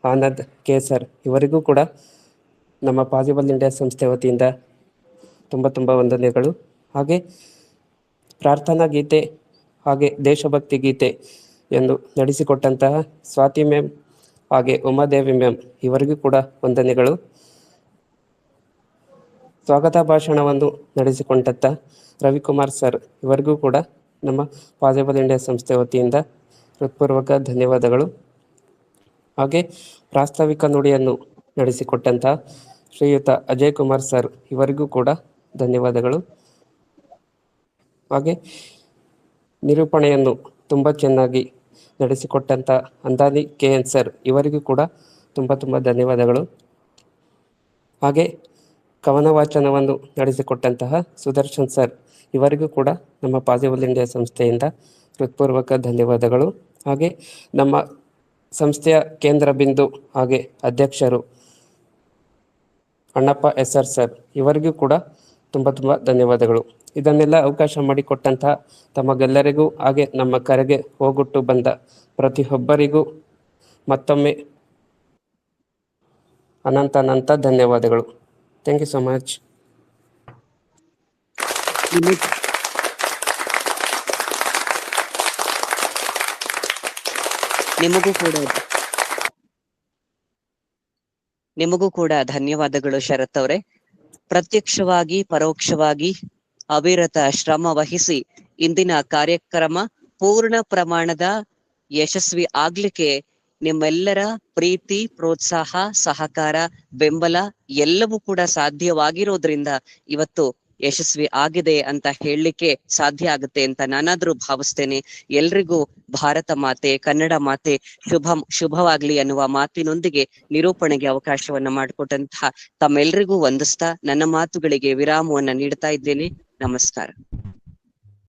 ಆನಂದ್ ಕೆ ಸರ್ ಇವರಿಗೂ ಕೂಡ ನಮ್ಮ ಪಾಸಿಬಲ್ ಇಂಡಿಯಾ ಸಂಸ್ಥೆ ವತಿಯಿಂದ ತುಂಬ ವಂದನೆಗಳು. ಹಾಗೆ ಪ್ರಾರ್ಥನಾ ಗೀತೆ ಹಾಗೆ ದೇಶಭಕ್ತಿ ಗೀತೆ ಎಂದು ನಡೆಸಿಕೊಟ್ಟಂತಹ ಸ್ವಾತಿ ಮ್ಯಾಮ್ ಹಾಗೆ ಉಮಾದೇವಿ ಮ್ಯಾಮ್ ಇವರಿಗೂ ಕೂಡ ವಂದನೆಗಳು. ಸ್ವಾಗತ ಭಾಷಣವನ್ನು ನಡೆಸಿಕೊಂಡಂಥ ರವಿಕುಮಾರ್ ಸರ್ ಇವರಿಗೂ ಕೂಡ ನಮ್ಮ ಪಾಸಿಬಲ್ ಇಂಡಿಯಾ ಸಂಸ್ಥೆ ವತಿಯಿಂದ ಹೃತ್ಪೂರ್ವಕ ಧನ್ಯವಾದಗಳು. ಹಾಗೆ ಪ್ರಾಸ್ತಾವಿಕ ನುಡಿಯನ್ನು ನಡೆಸಿಕೊಟ್ಟಂಥ ಶ್ರೀಯುತ ಅಜಯ್ ಕುಮಾರ್ ಸರ್ ಇವರಿಗೂ ಕೂಡ ಧನ್ಯವಾದಗಳು. ಹಾಗೆ ನಿರೂಪಣೆಯನ್ನು ತುಂಬ ಚೆನ್ನಾಗಿ ನಡೆಸಿಕೊಟ್ಟಂಥ ಅಂದಾನಿ KN ಸರ್ ಇವರಿಗೂ ಕೂಡ ತುಂಬ ಧನ್ಯವಾದಗಳು. ಹಾಗೆ ಕವನ ವಾಚನವನ್ನು ನಡೆಸಿಕೊಟ್ಟಂತಹ ಸುದರ್ಶನ್ ಸರ್ ಇವರಿಗೂ ಕೂಡ ನಮ್ಮ ಪಾಸಿಬಲ್ ಇಂಡಿಯಾ ಸಂಸ್ಥೆಯಿಂದ ಹೃತ್ಪೂರ್ವಕ ಧನ್ಯವಾದಗಳು. ಹಾಗೆ ನಮ್ಮ ಸಂಸ್ಥೆಯ ಕೇಂದ್ರ ಬಿಂದು ಹಾಗೆ ಅಧ್ಯಕ್ಷರು ಅಣ್ಣಪ್ಪ SR ಸರ್ ಇವರಿಗೂ ಕೂಡ ತುಂಬ ಧನ್ಯವಾದಗಳು. ಇದನ್ನೆಲ್ಲ ಅವಕಾಶ ಮಾಡಿಕೊಟ್ಟಂತಹ ತಮಗೆಲ್ಲರಿಗೂ ಹಾಗೆ ನಮ್ಮ ಕರೆಗೆ ಹೋಗುಟ್ಟು ಬಂದ ಪ್ರತಿಯೊಬ್ಬರಿಗೂ ಮತ್ತೊಮ್ಮೆ ಅನಂತ ಧನ್ಯವಾದಗಳು. Thank you so much. ನಿಮಗೂ ಕೂಡ ಧನ್ಯವಾದಗಳು ಶರತ್ ಅವರೇ. ಪ್ರತ್ಯಕ್ಷವಾಗಿ ಪರೋಕ್ಷವಾಗಿ ಅವಿರತ ಶ್ರಮ ವಹಿಸಿ ಇಂದಿನ ಕಾರ್ಯಕ್ರಮ ಪೂರ್ಣ ಪ್ರಮಾಣದ ಯಶಸ್ವಿ ಆಗ್ಲಿಕ್ಕೆ ನಿಮ್ಮೆಲ್ಲರ ಪ್ರೀತಿ, ಪ್ರೋತ್ಸಾಹ, ಸಹಕಾರ, ಬೆಂಬಲ ಎಲ್ಲವೂ ಕೂಡ ಸಾಧ್ಯವಾಗಿರೋದ್ರಿಂದ ಇವತ್ತು ಯಶಸ್ವಿ ಆಗಿದೆ ಅಂತ ಹೇಳಲಿಕ್ಕೆ ಸಾಧ್ಯ ಆಗುತ್ತೆ ಅಂತ ನಾನಾದ್ರೂ ಭಾವಿಸ್ತೇನೆ. ಎಲ್ರಿಗೂ ಭಾರತ ಮಾತೆ, ಕನ್ನಡ ಮಾತೆ ಶುಭವಾಗ್ಲಿ ಅನ್ನುವ ಮಾತಿನೊಂದಿಗೆ ನಿರೂಪಣೆಗೆ ಅವಕಾಶವನ್ನ ಮಾಡಿಕೊಟ್ಟಂತಹ ತಮ್ಮೆಲ್ಲರಿಗೂ ವಂದಿಸ್ತಾ ನನ್ನ ಮಾತುಗಳಿಗೆ ವಿರಾಮವನ್ನ ನೀಡ್ತಾ ಇದ್ದೇನೆ. ನಮಸ್ಕಾರ.